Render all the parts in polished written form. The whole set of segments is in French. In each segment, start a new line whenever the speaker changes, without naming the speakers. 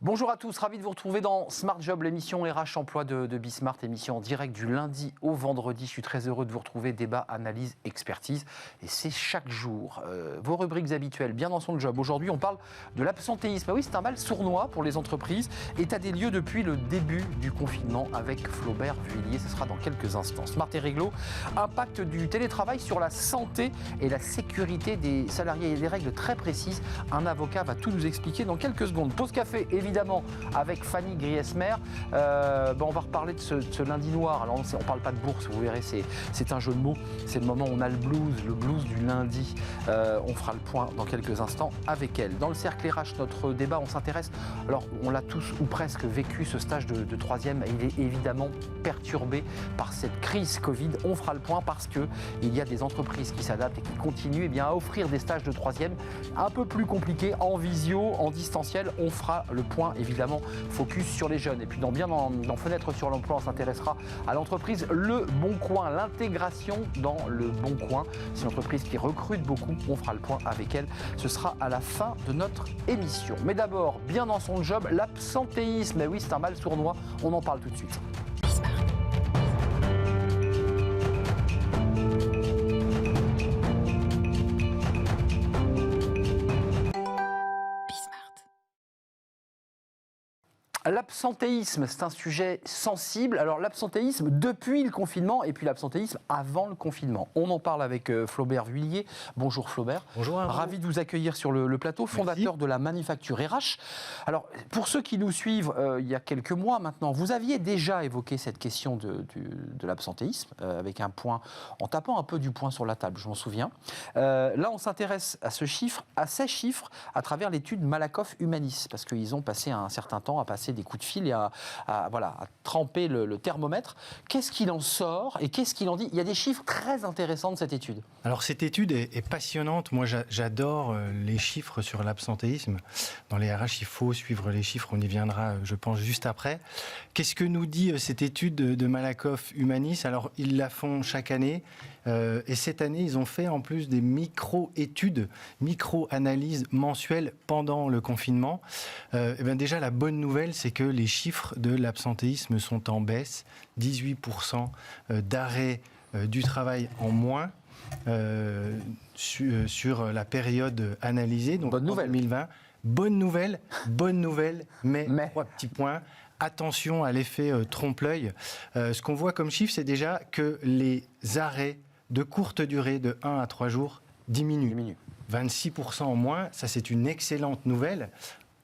Bonjour à tous, ravi de vous retrouver dans Smart Job, l'émission RH Emploi de Bismart, émission en direct du lundi au vendredi. Je suis très heureux de vous retrouver, débat, analyse, expertise. Et c'est chaque jour. Vos rubriques habituelles, bien dans son job. Aujourd'hui, on parle de l'absentéisme. Ah oui, c'est un mal sournois pour les entreprises. État des lieux depuis le début du confinement avec Flaubert Vuillier. Ce sera dans quelques instants. Smart et réglo, impact du télétravail sur la santé et la sécurité des salariés. Il y a des règles très précises. Un avocat va tout nous expliquer dans quelques secondes. Pause café, évidemment, avec Fanny Griesmer. On va reparler de ce lundi noir. Alors, on ne parle pas de bourse, vous verrez, c'est un jeu de mots. C'est le moment où on a le blues du lundi. On fera le point dans quelques instants avec elle. Dans le cercle RH, notre débat, on s'intéresse. Alors, on l'a tous ou presque vécu, ce stage de troisième. Il est évidemment perturbé par cette crise Covid. On fera le point parce qu'il y a des entreprises qui s'adaptent et qui continuent à offrir des stages de troisième un peu plus compliqués, en visio, en distanciel. On fera le point, évidemment, focus sur les jeunes. Et puis dans Fenêtre sur l'emploi, on s'intéressera à l'entreprise Le Bon Coin, l'intégration dans Le Bon Coin. C'est une entreprise qui recrute beaucoup. On fera le point avec elle. Ce sera à la fin de notre émission. Mais d'abord, bien dans son job, l'absentéisme. Et oui, c'est un mal sournois. On en parle tout de suite. L'absentéisme, c'est un sujet sensible. Alors l'absentéisme depuis le confinement et puis l'absentéisme avant le confinement. On en parle avec Flaubert Vuillier. Bonjour Flaubert.
Bonjour.
Ravi de vous accueillir sur le plateau, fondateur de la Manufacture RH. Alors pour ceux qui nous suivent il y a quelques mois maintenant, vous aviez déjà évoqué cette question de l'absentéisme avec un point, en tapant un peu du poing sur la table, je m'en souviens. Là on s'intéresse à ces chiffres à travers l'étude Malakoff Humanis, parce qu'ils ont passé un certain temps à passer des coups de fil et à tremper le thermomètre. Qu'est-ce qu'il en sort et qu'est-ce qu'il en dit? Il y a des chiffres très intéressants de cette étude.
Alors cette étude est passionnante. Moi j'adore les chiffres sur l'absentéisme. Dans les RH, il faut suivre les chiffres. On y viendra, je pense, juste après. Qu'est-ce que nous dit cette étude de Malakoff Humanis? Alors ils la font chaque année. Et cette année, ils ont fait en plus des micro-études, micro-analyses mensuelles pendant le confinement. Déjà, la bonne nouvelle, c'est que les chiffres de l'absentéisme sont en baisse. 18% d'arrêt du travail en moins sur la période analysée, donc en 2020. Bonne nouvelle, mais 3 petits points. Attention à l'effet trompe-l'œil. Ce qu'on voit comme chiffre, c'est déjà que les arrêts de courte durée, de 1 à 3 jours, diminuent. 26% en moins, ça c'est une excellente nouvelle.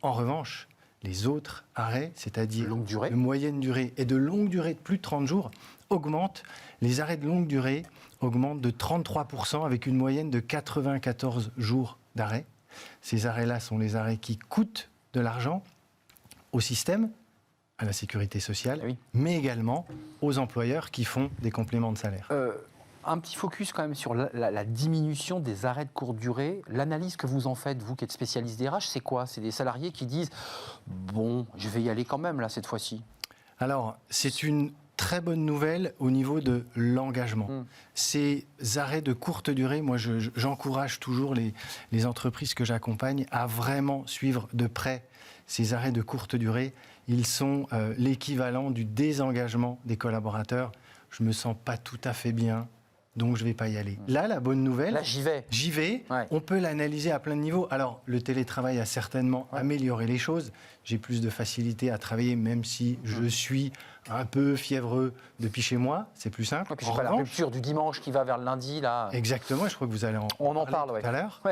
En revanche, les autres arrêts, c'est-à-dire de moyenne durée et de longue durée de plus de 30 jours, augmentent. Les arrêts de longue durée augmentent de 33% avec une moyenne de 94 jours d'arrêt. Ces arrêts-là sont les arrêts qui coûtent de l'argent au système, à la sécurité sociale, mais également aux employeurs qui font des compléments de salaire.
Un petit focus quand même sur la diminution des arrêts de courte durée. L'analyse que vous en faites, vous qui êtes spécialiste des RH, c'est quoi? C'est des salariés qui disent « Bon, je vais y aller quand même là cette fois-ci ».
Alors, c'est une très bonne nouvelle au niveau de l'engagement. Ces arrêts de courte durée, moi j'encourage toujours les entreprises que j'accompagne à vraiment suivre de près ces arrêts de courte durée. Ils sont l'équivalent du désengagement des collaborateurs. Je ne me sens pas tout à fait bien, donc je ne vais pas y aller. Là, la bonne nouvelle,
là, j'y vais.
Ouais. On peut l'analyser à plein de niveaux. Alors, le télétravail a certainement amélioré les choses. J'ai plus de facilité à travailler, même si je suis un peu fiévreux depuis chez moi. C'est plus simple.
Et puis, la rupture du dimanche qui va vers le lundi, là.
Exactement, je crois que vous allez en parler tout à l'heure.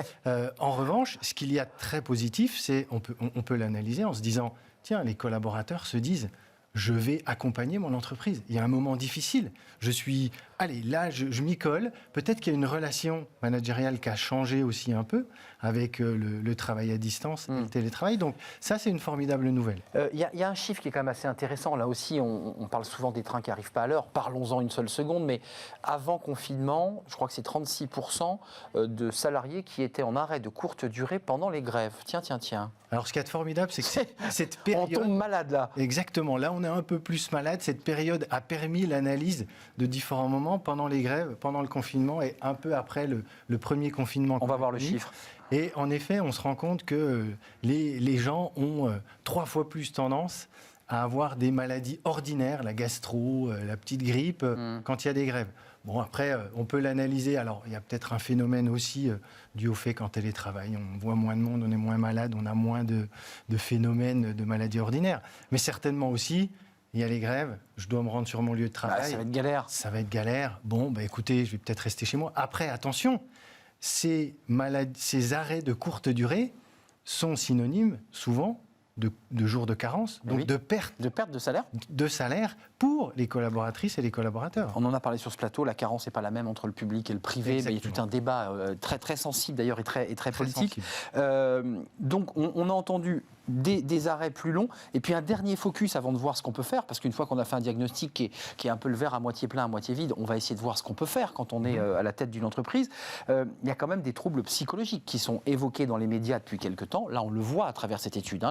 En revanche, ce qu'il y a de très positif, c'est on peut l'analyser en se disant, tiens, les collaborateurs se disent, je vais accompagner mon entreprise. Il y a un moment difficile. Je m'y colle. Peut-être qu'il y a une relation managériale qui a changé aussi un peu avec le travail à distance et le télétravail. Donc ça, c'est une formidable nouvelle.
Il y a un chiffre qui est quand même assez intéressant. Là aussi, on parle souvent des trains qui n'arrivent pas à l'heure. Parlons-en une seule seconde. Mais avant confinement, je crois que c'est 36% de salariés qui étaient en arrêt de courte durée pendant les grèves. Tiens.
Alors ce qui est formidable, c'est que cette période...
On tombe malade là.
Exactement. Là, on on est un peu plus malade. Cette période a permis l'analyse de différents moments pendant les grèves, pendant le confinement et un peu après le premier confinement.
On va voir le chiffre.
Et en effet, on se rend compte que les gens ont 3 fois plus tendance à avoir des maladies ordinaires, la gastro, la petite grippe, quand il y a des grèves. Bon, après, on peut l'analyser. Alors, il y a peut-être un phénomène aussi dû au fait qu'en télétravail, on voit moins de monde, on est moins malade, on a moins de phénomènes de maladies ordinaires. Mais certainement aussi, il y a les grèves, je dois me rendre sur mon lieu de travail.
Ça va être galère.
Ça va être galère. Bon, écoutez, je vais peut-être rester chez moi. Après, attention, ces arrêts de courte durée sont synonymes, souvent, de jours de carence, donc de perte
de salaire.
De salaire pour les collaboratrices et les collaborateurs.
On en a parlé sur ce plateau, la carence n'est pas la même entre le public et le privé. Il y a tout un débat très, très sensible d'ailleurs et très politique. Donc on a entendu des arrêts plus longs et puis un dernier focus avant de voir ce qu'on peut faire, parce qu'une fois qu'on a fait un diagnostic qui est un peu le verre à moitié plein, à moitié vide, on va essayer de voir ce qu'on peut faire quand on est à la tête d'une entreprise. Il y a quand même des troubles psychologiques qui sont évoqués dans les médias depuis quelque temps. Là, on le voit à travers cette étude.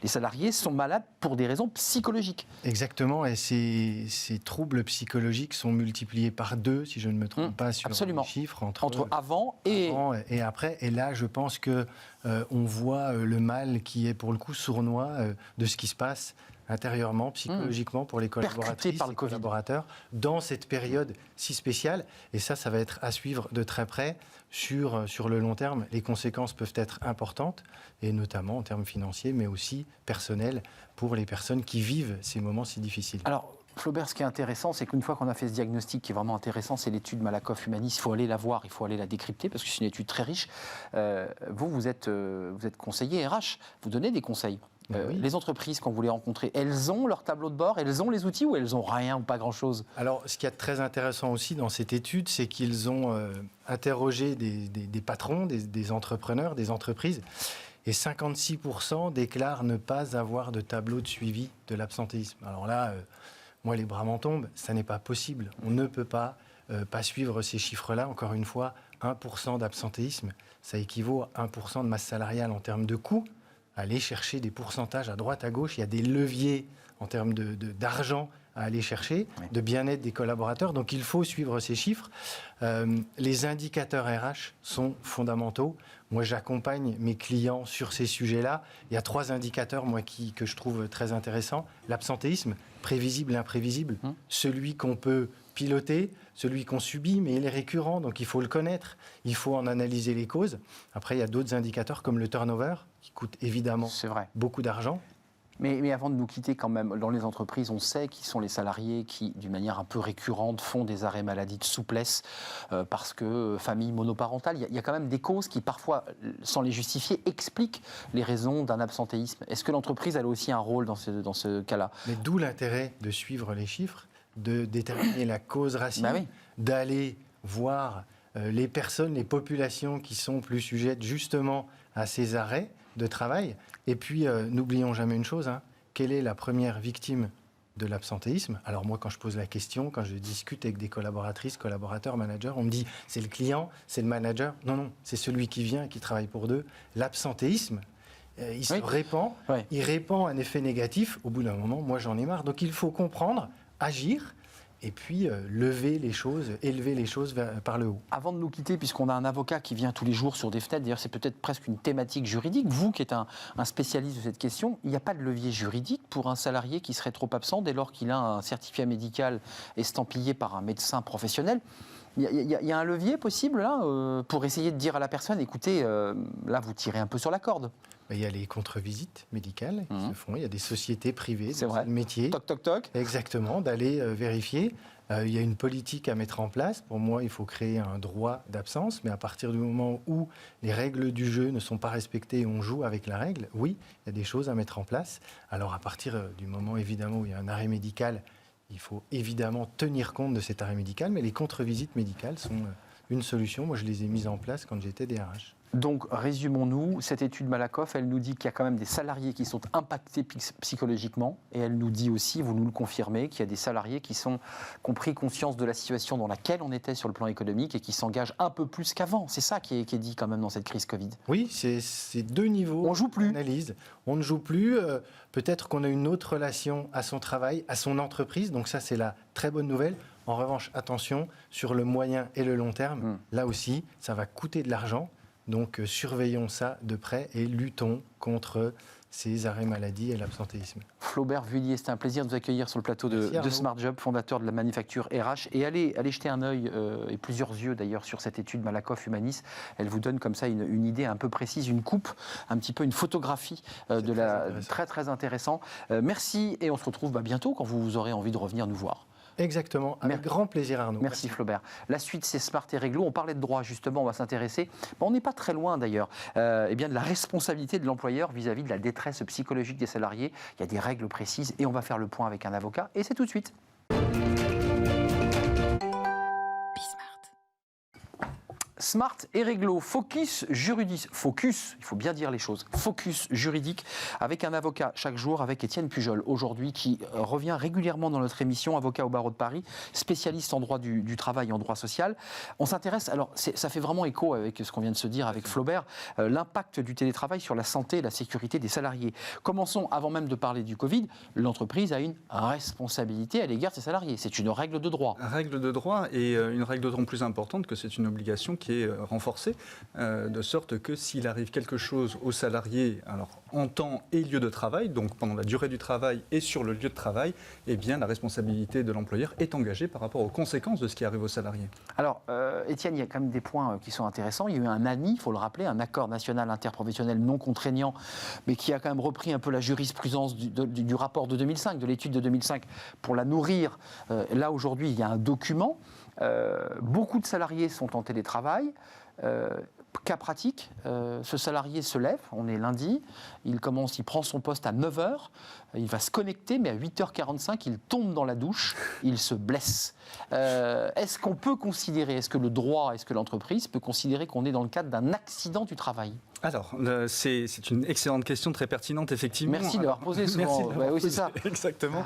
Les salariés sont malades pour des raisons psychologiques.
Exactement, et ces troubles psychologiques sont multipliés par 2, si je ne me trompe pas, sur les chiffres.
Entre avant et
après. Et là, je pense que on voit le mal qui est pour le coup sournois de ce qui se passe intérieurement, psychologiquement pour les collaboratrices et collaborateurs dans cette période si spéciale. Et ça va être à suivre de très près sur le long terme. Les conséquences peuvent être importantes, et notamment en termes financiers, mais aussi personnels pour les personnes qui vivent ces moments si difficiles.
Alors, Flaubert, ce qui est intéressant, c'est qu'une fois qu'on a fait ce diagnostic qui est vraiment intéressant, c'est l'étude Malakoff-Humanis, il faut aller la voir, il faut aller la décrypter, parce que c'est une étude très riche. Vous êtes conseiller RH, vous donnez des conseils. Oui. Les entreprises, quand vous les rencontrez, elles ont leur tableau de bord, elles ont les outils ou elles n'ont rien ou pas grand-chose?
Alors, ce qui est très intéressant aussi dans cette étude, c'est qu'ils ont interrogé des patrons, des entrepreneurs, des entreprises, et 56% déclarent ne pas avoir de tableau de suivi de l'absentéisme. Alors là, moi, les bras m'en tombent, ça n'est pas possible. On ne peut pas suivre ces chiffres-là. Encore une fois, 1% d'absentéisme, ça équivaut à 1% de masse salariale en termes de coûts. Aller chercher des pourcentages à droite, à gauche, il y a des leviers en termes d'argent à aller chercher, de bien-être des collaborateurs. Donc il faut suivre ces chiffres. Les indicateurs RH sont fondamentaux. Moi, j'accompagne mes clients sur ces sujets-là. Il y a 3 indicateurs, moi, que je trouve très intéressants. L'absentéisme, prévisible et imprévisible. Celui qu'on peut piloter, celui qu'on subit, mais il est récurrent, donc il faut le connaître. Il faut en analyser les causes. Après, il y a d'autres indicateurs comme le turnover, qui coûte évidemment beaucoup d'argent.
Mais avant de nous quitter quand même, dans les entreprises, on sait qui sont les salariés qui, d'une manière un peu récurrente, font des arrêts maladie de souplesse parce que famille monoparentale, il y a quand même des causes qui parfois, sans les justifier, expliquent les raisons d'un absentéisme. Est-ce que l'entreprise a aussi un rôle dans ce cas-là?
Mais d'où l'intérêt de suivre les chiffres, de déterminer la cause racine, d'aller voir les personnes, les populations qui sont plus sujettes justement à ces arrêts de travail. Et puis, n'oublions jamais une chose, quelle est la première victime de l'absentéisme? Alors moi, quand je pose la question, quand je discute avec des collaboratrices, collaborateurs, managers, on me dit c'est le client, c'est le manager. Non, c'est celui qui vient et qui travaille pour deux. L'absentéisme, il se répand, il répand un effet négatif. Au bout d'un moment, moi j'en ai marre. Donc il faut comprendre, agir, et puis élever les choses par le haut.
Avant de nous quitter, puisqu'on a un avocat qui vient tous les jours sur des fenêtres, d'ailleurs c'est peut-être presque une thématique juridique, vous qui êtes un spécialiste de cette question, il n'y a pas de levier juridique pour un salarié qui serait trop absent dès lors qu'il a un certificat médical estampillé par un médecin professionnel? Il y a un levier possible là pour essayer de dire à la personne, écoutez, là vous tirez un peu sur la corde.
Il y a les contre-visites médicales qui se font, il y a des sociétés privées, c'est vrai, métier.
Toc, toc, toc.
Exactement, d'aller vérifier. Il y a une politique à mettre en place. Pour moi, il faut créer un droit d'absence, mais à partir du moment où les règles du jeu ne sont pas respectées et on joue avec la règle, oui, il y a des choses à mettre en place. Alors à partir du moment évidemment où il y a un arrêt médical, il faut évidemment tenir compte de cet arrêt médical, mais les contre-visites médicales sont une solution. Moi, je les ai mises en place quand j'étais DRH.
Donc, résumons-nous, cette étude Malakoff, elle nous dit qu'il y a quand même des salariés qui sont impactés psychologiquement, et elle nous dit aussi, vous nous le confirmez, qu'il y a des salariés qui ont pris conscience de la situation dans laquelle on était sur le plan économique et qui s'engagent un peu plus qu'avant. C'est ça qui est dit quand même dans cette crise Covid.
Oui, c'est deux niveaux d'analyse. On ne joue plus. Peut-être qu'on a une autre relation à son travail, à son entreprise. Donc ça, c'est la très bonne nouvelle. En revanche, attention, sur le moyen et le long terme, là aussi, ça va coûter de l'argent. Donc surveillons ça de près et luttons contre ces arrêts maladie et l'absentéisme.
Flaubert Vuillier, c'était un plaisir de vous accueillir sur le plateau de Smart Job, fondateur de la manufacture RH. Et allez jeter un œil, et plusieurs yeux d'ailleurs, sur cette étude Malakoff Humanis. Elle vous donne comme ça une idée un peu précise, une coupe, un petit peu une photographie très très intéressant. Merci et on se retrouve bientôt quand vous aurez envie de revenir nous voir.
Exactement, avec grand plaisir Arnaud.
Merci Flaubert. La suite, c'est Smart et Réglo. On parlait de droit justement, on va s'intéresser. On n'est pas très loin d'ailleurs de la responsabilité de l'employeur vis-à-vis de la détresse psychologique des salariés. Il y a des règles précises et on va faire le point avec un avocat. Et c'est tout de suite. Smart et Réglo, focus juridique, il faut bien dire les choses, focus juridique avec un avocat chaque jour, avec Étienne Pujol, aujourd'hui qui revient régulièrement dans notre émission, avocat au barreau de Paris, spécialiste en droit du travail et en droit social. On s'intéresse, alors ça fait vraiment écho avec ce qu'on vient de se dire avec Flaubert, l'impact du télétravail sur la santé et la sécurité des salariés. Commençons, avant même de parler du Covid, l'entreprise a une responsabilité à l'égard de ses salariés, c'est une règle de droit.
Une règle de droit et une règle d'autant plus importante que c'est une obligation qui est renforcée, de sorte que s'il arrive quelque chose aux salariés, alors en temps et lieu de travail, donc pendant la durée du travail et sur le lieu de travail, eh bien la responsabilité de l'employeur est engagée par rapport aux conséquences de ce qui arrive aux salariés.
Alors, Étienne, il y a quand même des points qui sont intéressants. Il y a eu un ANI, il faut le rappeler, un accord national interprofessionnel non contraignant, mais qui a quand même repris un peu la jurisprudence du rapport de 2005, de l'étude de 2005, pour la nourrir. Là, aujourd'hui, il y a un document. Beaucoup de salariés sont en télétravail. Cas pratique, ce salarié se lève, on est lundi, il prend son poste à 9h, il va se connecter, mais à 8h45, il tombe dans la douche, il se blesse. Est-ce qu'on peut considérer, est-ce que le droit, est-ce que l'entreprise peut considérer qu'on est dans le cadre d'un accident du travail ?
Alors, c'est une excellente question, très pertinente, effectivement.
Merci de l'avoir posée souvent.
Merci oui, c'est ça. Exactement.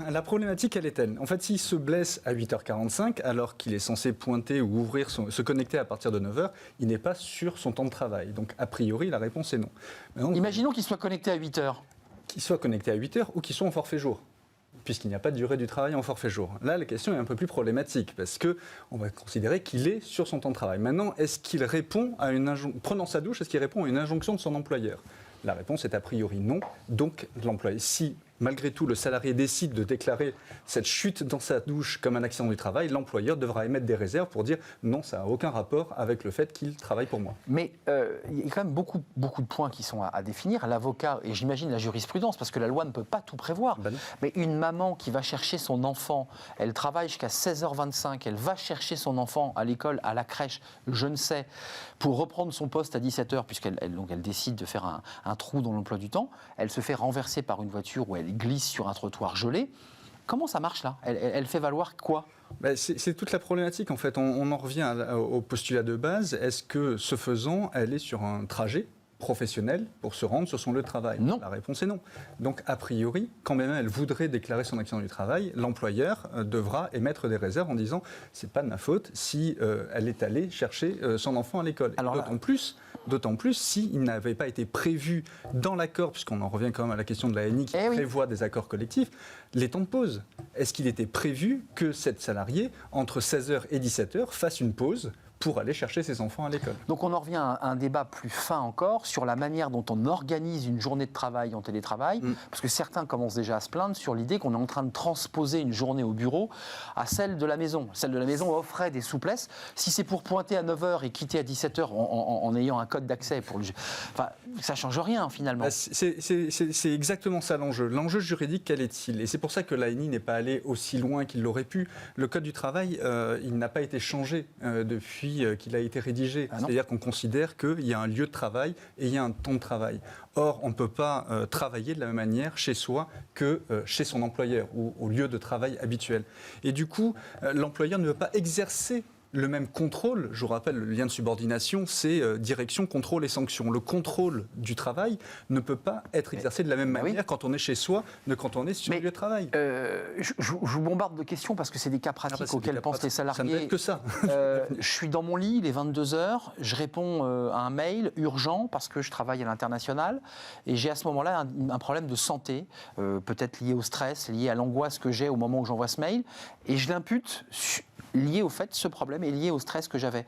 La problématique, elle est telle. En fait, s'il se blesse à 8h45, alors qu'il est censé pointer ou ouvrir, se connecter à partir de 9h, il n'est pas sur son temps de travail. Donc, a priori, la réponse est non.
Maintenant, imaginons qu'il soit connecté à 8h.
Qu'il soit connecté à 8h ou qu'il soit en forfait jour, puisqu'il n'y a pas de durée du travail en forfait jour. Là, la question est un peu plus problématique, parce qu'on va considérer qu'il est sur son temps de travail. Maintenant, est-ce qu'il répond à prenant sa douche, est-ce qu'il répond à une injonction de son employeur ? La réponse est a priori non. Donc, l'employeur, si malgré tout le salarié décide de déclarer cette chute dans sa douche comme un accident du travail, l'employeur devra émettre des réserves pour dire non, ça n'a aucun rapport avec le fait qu'il travaille pour moi.
Mais il y a quand même beaucoup de points qui sont à définir. L'avocat, et j'imagine la jurisprudence, parce que la loi ne peut pas tout prévoir. Mais une maman qui va chercher son enfant, elle travaille jusqu'à 16h25, elle va chercher son enfant à l'école, à la crèche, je ne sais, pour reprendre son poste à 17h, puisqu'elle décide de faire un trou dans l'emploi du temps, elle se fait renverser par une voiture où elle glisse sur un trottoir gelé. Comment ça marche là ? Elle fait valoir quoi ?
C'est toute la problématique en fait. On en revient au postulat de base. Est-ce que ce faisant, elle est sur un trajet professionnel pour se rendre sur son lieu de travail ?
Non.
La réponse est non. Donc a priori, quand même elle voudrait déclarer son accident du travail, l'employeur devra émettre des réserves en disant c'est pas de ma faute si elle est allée chercher son enfant à l'école. D'autant plus s'il n'avait pas été prévu dans l'accord, puisqu'on en revient quand même à la question de la l'ANI qui prévoit des accords collectifs, les temps de pause. Est-ce qu'il était prévu que cette salariée, entre 16h et 17h, fasse une pause pour aller chercher ses enfants à l'école?
Donc on en revient à un débat plus fin encore sur la manière dont on organise une journée de travail en télétravail, parce que certains commencent déjà à se plaindre sur l'idée qu'on est en train de transposer une journée au bureau à celle de la maison. Celle de la maison offrait des souplesses. Si c'est pour pointer à 9h et quitter à 17h en ayant un code d'accès, enfin, ça ne change rien finalement.
C'est exactement ça l'enjeu. L'enjeu juridique, quel est-il? Et c'est pour ça que l'ANI n'est pas allé aussi loin qu'il l'aurait pu. Le code du travail, il n'a pas été changé depuis qu'il a été rédigé. C'est-à-dire qu'on considère qu'il y a un lieu de travail et il y a un temps de travail. Or, on ne peut pas travailler de la même manière chez soi que chez son employeur ou au lieu de travail habituel. Et du coup, l'employeur ne veut pas exercer le même contrôle. Je vous rappelle, le lien de subordination, c'est direction, contrôle et sanction. Le contrôle du travail ne peut pas être exercé de la même manière quand on est chez soi que quand on est sur le lieu de travail.
Je vous bombarde de questions parce que c'est des cas pratiques auxquels pensent les salariés.
Ça ne peut être que ça.
Je suis dans mon lit, il est 22h, je réponds à un mail urgent parce que je travaille à l'international et j'ai à ce moment-là un problème de santé, peut-être lié au stress, lié à l'angoisse que j'ai au moment où j'envoie ce mail, et je l'impute lié au fait, ce problème est lié au stress que j'avais.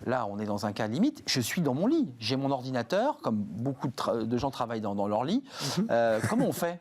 Là, on est dans un cas limite. Je suis dans mon lit. J'ai mon ordinateur, comme beaucoup de gens travaillent dans leur lit. Comment on fait ?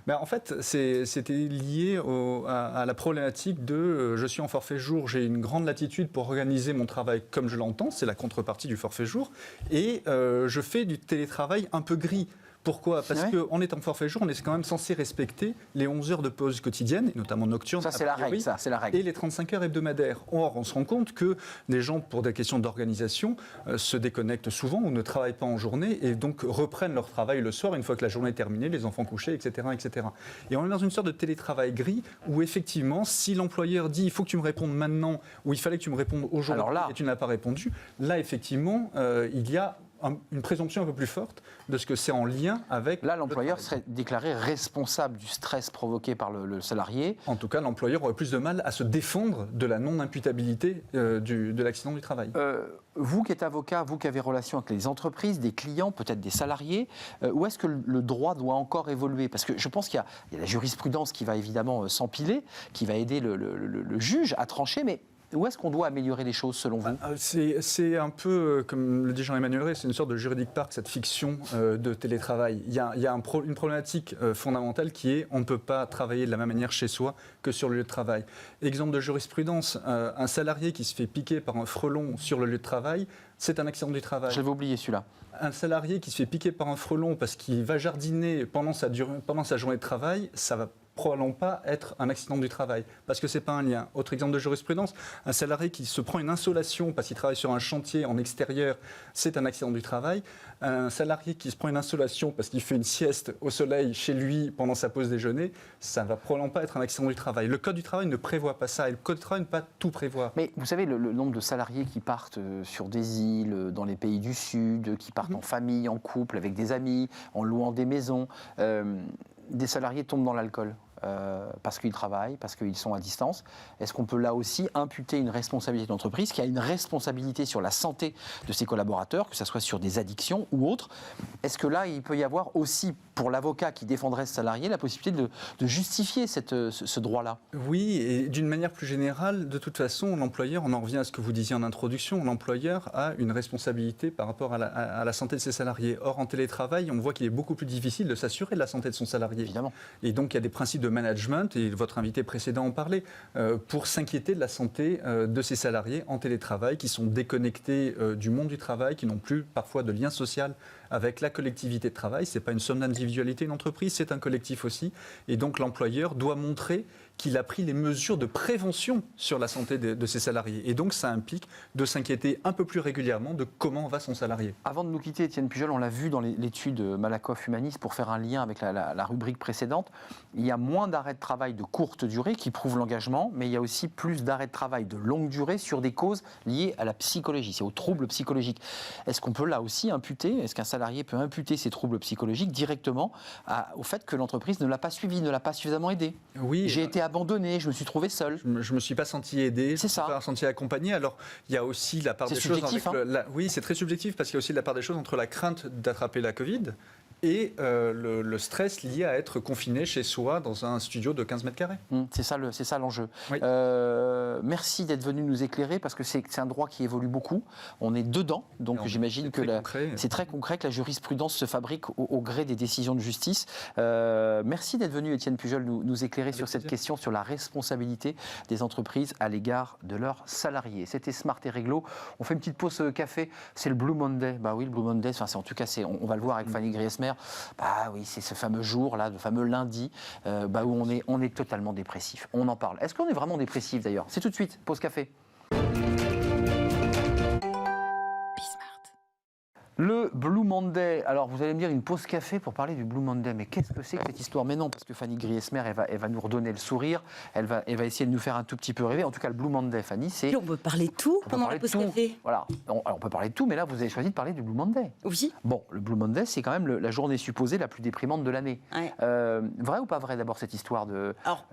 En fait, c'était lié à la problématique de je suis en forfait jour, j'ai une grande latitude pour organiser mon travail comme je l'entends, c'est la contrepartie du forfait jour, et je fais du télétravail un peu gris. Pourquoi ? Parce qu'en étant forfait jour, on est quand même censé respecter les 11 heures de pause quotidienne, et notamment nocturne.
Ça, c'est la règle, c'est la règle.
Et les 35 heures hebdomadaires. Or, on se rend compte que des gens, pour des questions d'organisation, se déconnectent souvent ou ne travaillent pas en journée et donc reprennent leur travail le soir, une fois que la journée est terminée, les enfants couchés, etc., etc. Et on est dans une sorte de télétravail gris où, effectivement, si l'employeur dit « il faut que tu me répondes maintenant » ou « il fallait que tu me répondes aujourd'hui et tu n'as pas répondu », là, effectivement, il y a une présomption un peu plus forte de ce que c'est en lien avec...
Là, l'employeur serait déclaré responsable du stress provoqué par le salarié.
En tout cas, l'employeur aurait plus de mal à se défendre de la non-imputabilité de l'accident du travail.
Vous qui êtes avocat, vous qui avez relation avec les entreprises, des clients, peut-être des salariés, où est-ce que le droit doit encore évoluer ? Parce que je pense qu'il y a la jurisprudence qui va évidemment s'empiler, qui va aider le juge à trancher, mais... Où est-ce qu'on doit améliorer les choses, selon vous ?
C'est un peu, comme le dit Jean-Emmanuel Ray, c'est une sorte de juridique park, cette fiction de télétravail. Il y a une problématique fondamentale qui est on ne peut pas travailler de la même manière chez soi que sur le lieu de travail. Exemple de jurisprudence, un salarié qui se fait piquer par un frelon sur le lieu de travail, c'est un accident du travail.
J'avais oublié celui-là.
Un salarié qui se fait piquer par un frelon parce qu'il va jardiner pendant sa journée de travail, ça va probablement pas être un accident du travail, parce que c'est pas un lien. Autre exemple de jurisprudence, un salarié qui se prend une insolation parce qu'il travaille sur un chantier en extérieur, c'est un accident du travail. Un salarié qui se prend une insolation parce qu'il fait une sieste au soleil chez lui pendant sa pause déjeuner, ça va probablement pas être un accident du travail. Le Code du travail ne prévoit pas ça, et le Code du travail ne peut pas tout prévoir.
Mais vous savez, le nombre de salariés qui partent sur des îles, dans les pays du Sud, qui partent en famille, en couple, avec des amis, en louant des maisons, des salariés tombent dans l'alcool. Parce qu'ils travaillent, parce qu'ils sont à distance. Est-ce qu'on peut là aussi imputer une responsabilité d'entreprise qui a une responsabilité sur la santé de ses collaborateurs, que ce soit sur des addictions ou autres ? Est-ce que là, il peut y avoir aussi, pour l'avocat qui défendrait ce salarié, la possibilité de justifier ce droit-là ?
Oui, et d'une manière plus générale, de toute façon, l'employeur, on en revient à ce que vous disiez en introduction, l'employeur a une responsabilité par rapport à la santé de ses salariés. Or, en télétravail, on voit qu'il est beaucoup plus difficile de s'assurer de la santé de son salarié.
Évidemment.
Et donc, il y a des principes de management, et votre invité précédent en parlait, pour s'inquiéter de la santé de ces salariés en télétravail, qui sont déconnectés du monde du travail, qui n'ont plus parfois de lien social avec la collectivité de travail. Ce n'est pas une somme d'individualité, une entreprise, c'est un collectif aussi. Et donc l'employeur doit montrer qu'il a pris les mesures de prévention sur la santé de ses salariés. Et donc ça implique de s'inquiéter un peu plus régulièrement de comment va son salarié.
Avant de nous quitter, Étienne Pujol, on l'a vu dans l'étude Malakoff Humanis, pour faire un lien avec la rubrique précédente, il y a moins d'arrêts de travail de courte durée qui prouvent l'engagement, mais il y a aussi plus d'arrêts de travail de longue durée sur des causes liées à la psychologie, c'est aux troubles psychologiques. Est-ce qu'on peut là aussi imputer, est-ce qu'un salarié peut imputer ces troubles psychologiques directement au fait que l'entreprise ne l'a pas suivi, ne l'a pas suffisamment aidé ?
Oui.
J'ai été abandonné, je me suis trouvé seul.
Je ne me suis pas senti aidé, je ne me suis pas senti accompagné. Alors, il y a aussi la part des choses... C'est
subjectif,
oui, c'est très subjectif, parce qu'il y a aussi la part des choses entre la crainte d'attraper la Covid et le stress lié à être confiné chez soi dans un studio de 15 mètres carrés.
C'est ça l'enjeu.
Oui.
Merci d'être venu nous éclairer, parce que c'est un droit qui évolue beaucoup. On est dedans, donc j'imagine que c'est très concret, que la jurisprudence se fabrique au gré des décisions de justice. Merci d'être venu, Étienne Pujol, nous éclairer sur cette question, sur la responsabilité des entreprises à l'égard de leurs salariés. C'était Smart et Réglo. On fait une petite pause café. C'est le Blue Monday. Bah oui, le Blue Monday, en tout cas, on va le voir avec Fanny Griesmer. Bah oui, c'est ce fameux jour-là, le fameux lundi, où on est totalement dépressif. On en parle. Est-ce qu'on est vraiment dépressif d'ailleurs ? C'est tout de suite, pause café. Le Blue Monday, alors vous allez me dire une pause café pour parler du Blue Monday, mais qu'est-ce que c'est que cette histoire? Mais non, parce que Fanny Griesmer, elle va nous redonner le sourire, elle va essayer de nous faire un tout petit peu rêver. En tout cas, le Blue Monday, Fanny, c'est...
Puis on peut parler de tout pendant la pause café.
Voilà, on peut parler de tout, mais là, vous avez choisi de parler du Blue Monday.
Oui.
Bon, le Blue Monday, c'est quand même la journée supposée la plus déprimante de l'année.
Ouais.
Vrai ou pas vrai, d'abord, cette histoire de...
Alors,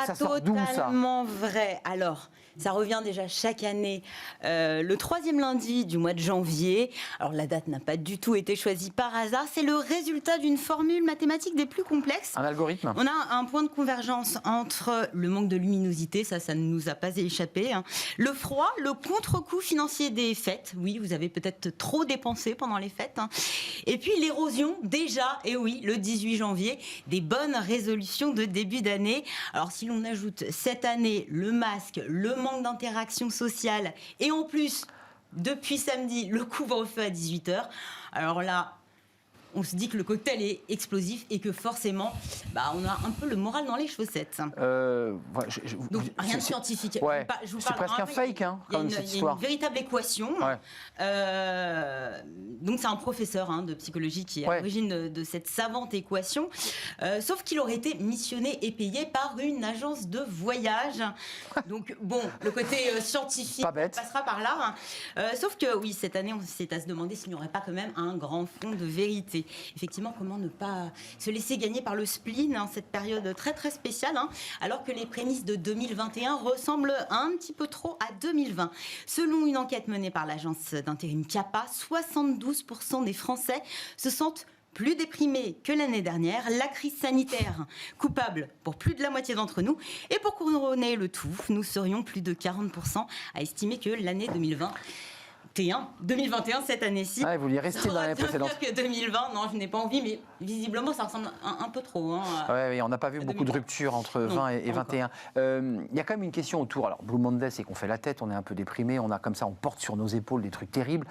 ça sort d'où, ça?
totalement vrai. Alors, ça revient déjà chaque année, le 3e lundi du mois de janvier. Alors, la date n'a pas du tout été choisie par hasard. C'est le résultat d'une formule mathématique des plus complexes.
Un algorithme?
On a un point de convergence entre le manque de luminosité, ça ne nous a pas échappé, hein. Le froid, le contre-coup financier des fêtes. Oui, vous avez peut-être trop dépensé pendant les fêtes, hein. Et puis l'érosion, déjà, et oui, le 18 janvier, des bonnes résolutions de début d'année. Alors, si l'on ajoute cette année le masque, le manque d'interaction sociale, et en plus, depuis samedi, le couvre-feu à 18h, alors là, on se dit que le cocktail est explosif et que forcément, on a un peu le moral dans les chaussettes. Donc, rien de scientifique.
Ouais. C'est presque un fake, hein, comme cette histoire.
Il y a une véritable équation.
Ouais.
Donc, c'est un professeur de psychologie qui est à l'origine de cette savante équation. Sauf qu'il aurait été missionné et payé par une agence de voyage. Donc, bon, le côté scientifique passera par là. Sauf que, oui, cette année, on s'est à se demander s'il n'y aurait pas quand même un grand fond de vérité. Effectivement, comment ne pas se laisser gagner par le spleen, cette période très très spéciale, alors que les prémices de 2021 ressemblent un petit peu trop à 2020. Selon une enquête menée par l'agence d'intérim CAPA, 72% des Français se sentent plus déprimés que l'année dernière. La crise sanitaire coupable pour plus de la moitié d'entre nous. Et pour couronner le tout, nous serions plus de 40% à estimer que l'année 2021, cette année-ci.
Vous vouliez rester dans l'année précédente.
Que 2020, non, je n'ai pas envie, mais visiblement, ça ressemble un peu trop.
Oui, on n'a pas vu beaucoup de ruptures entre 20 et 21. Il y a quand même une question autour. Alors, Blue Monday, c'est qu'on fait la tête, on est un peu déprimé, on porte sur nos épaules des trucs terribles.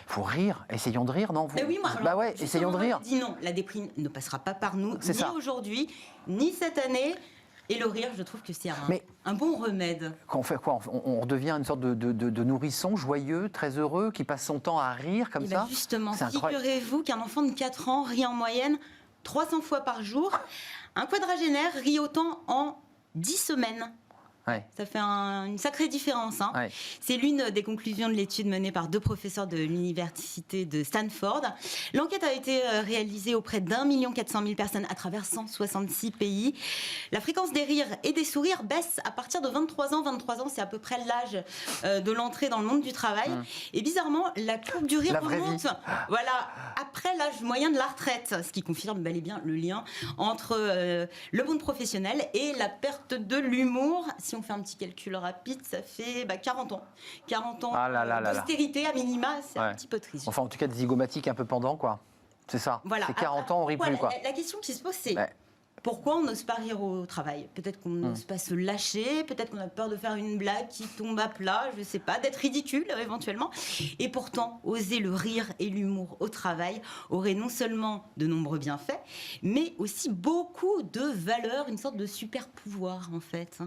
Il faut rire. Essayons de rire, non?
Oui, moi,
essayons de rire.
Je dis non, la déprime ne passera pas par nous, ni aujourd'hui, ni cette année. Et le rire, je trouve que c'est un bon remède.
Quand on fait quoi? On redevient une sorte de nourrisson joyeux, très heureux, qui passe son temps à rire comme ça?
Justement, figurez-vous qu'un enfant de 4 ans rit en moyenne 300 fois par jour. Un quadragénaire rit autant en 10 semaines.
Ouais.
Ça fait une sacrée différence.
Ouais.
C'est l'une des conclusions de l'étude menée par 2 professeurs de l'université de Stanford. L'enquête a été réalisée auprès d'1 400 000 personnes à travers 166 pays. La fréquence des rires et des sourires baisse à partir de 23 ans. 23 ans, c'est à peu près l'âge de l'entrée dans le monde du travail. Et bizarrement, la courbe du rire remonte. Voilà, après l'âge moyen de la retraite, ce qui confirme bel et bien le lien entre le monde professionnel et la perte de l'humour. Si on fait un petit calcul rapide, ça fait 40 ans. 40 ans d'austérité à minima, c'est un petit peu triste.
Enfin, en tout cas, des zygomatiques un peu pendants, quoi. C'est ça.
Voilà.
C'est 40 ans, on rit plus, quoi.
La question qui se pose, c'est pourquoi on n'ose pas rire au travail? Peut-être qu'on n'ose pas se lâcher, peut-être qu'on a peur de faire une blague qui tombe à plat, je ne sais pas, d'être ridicule éventuellement. Et pourtant, oser le rire et l'humour au travail aurait non seulement de nombreux bienfaits, mais aussi beaucoup de valeurs, une sorte de super pouvoir en fait.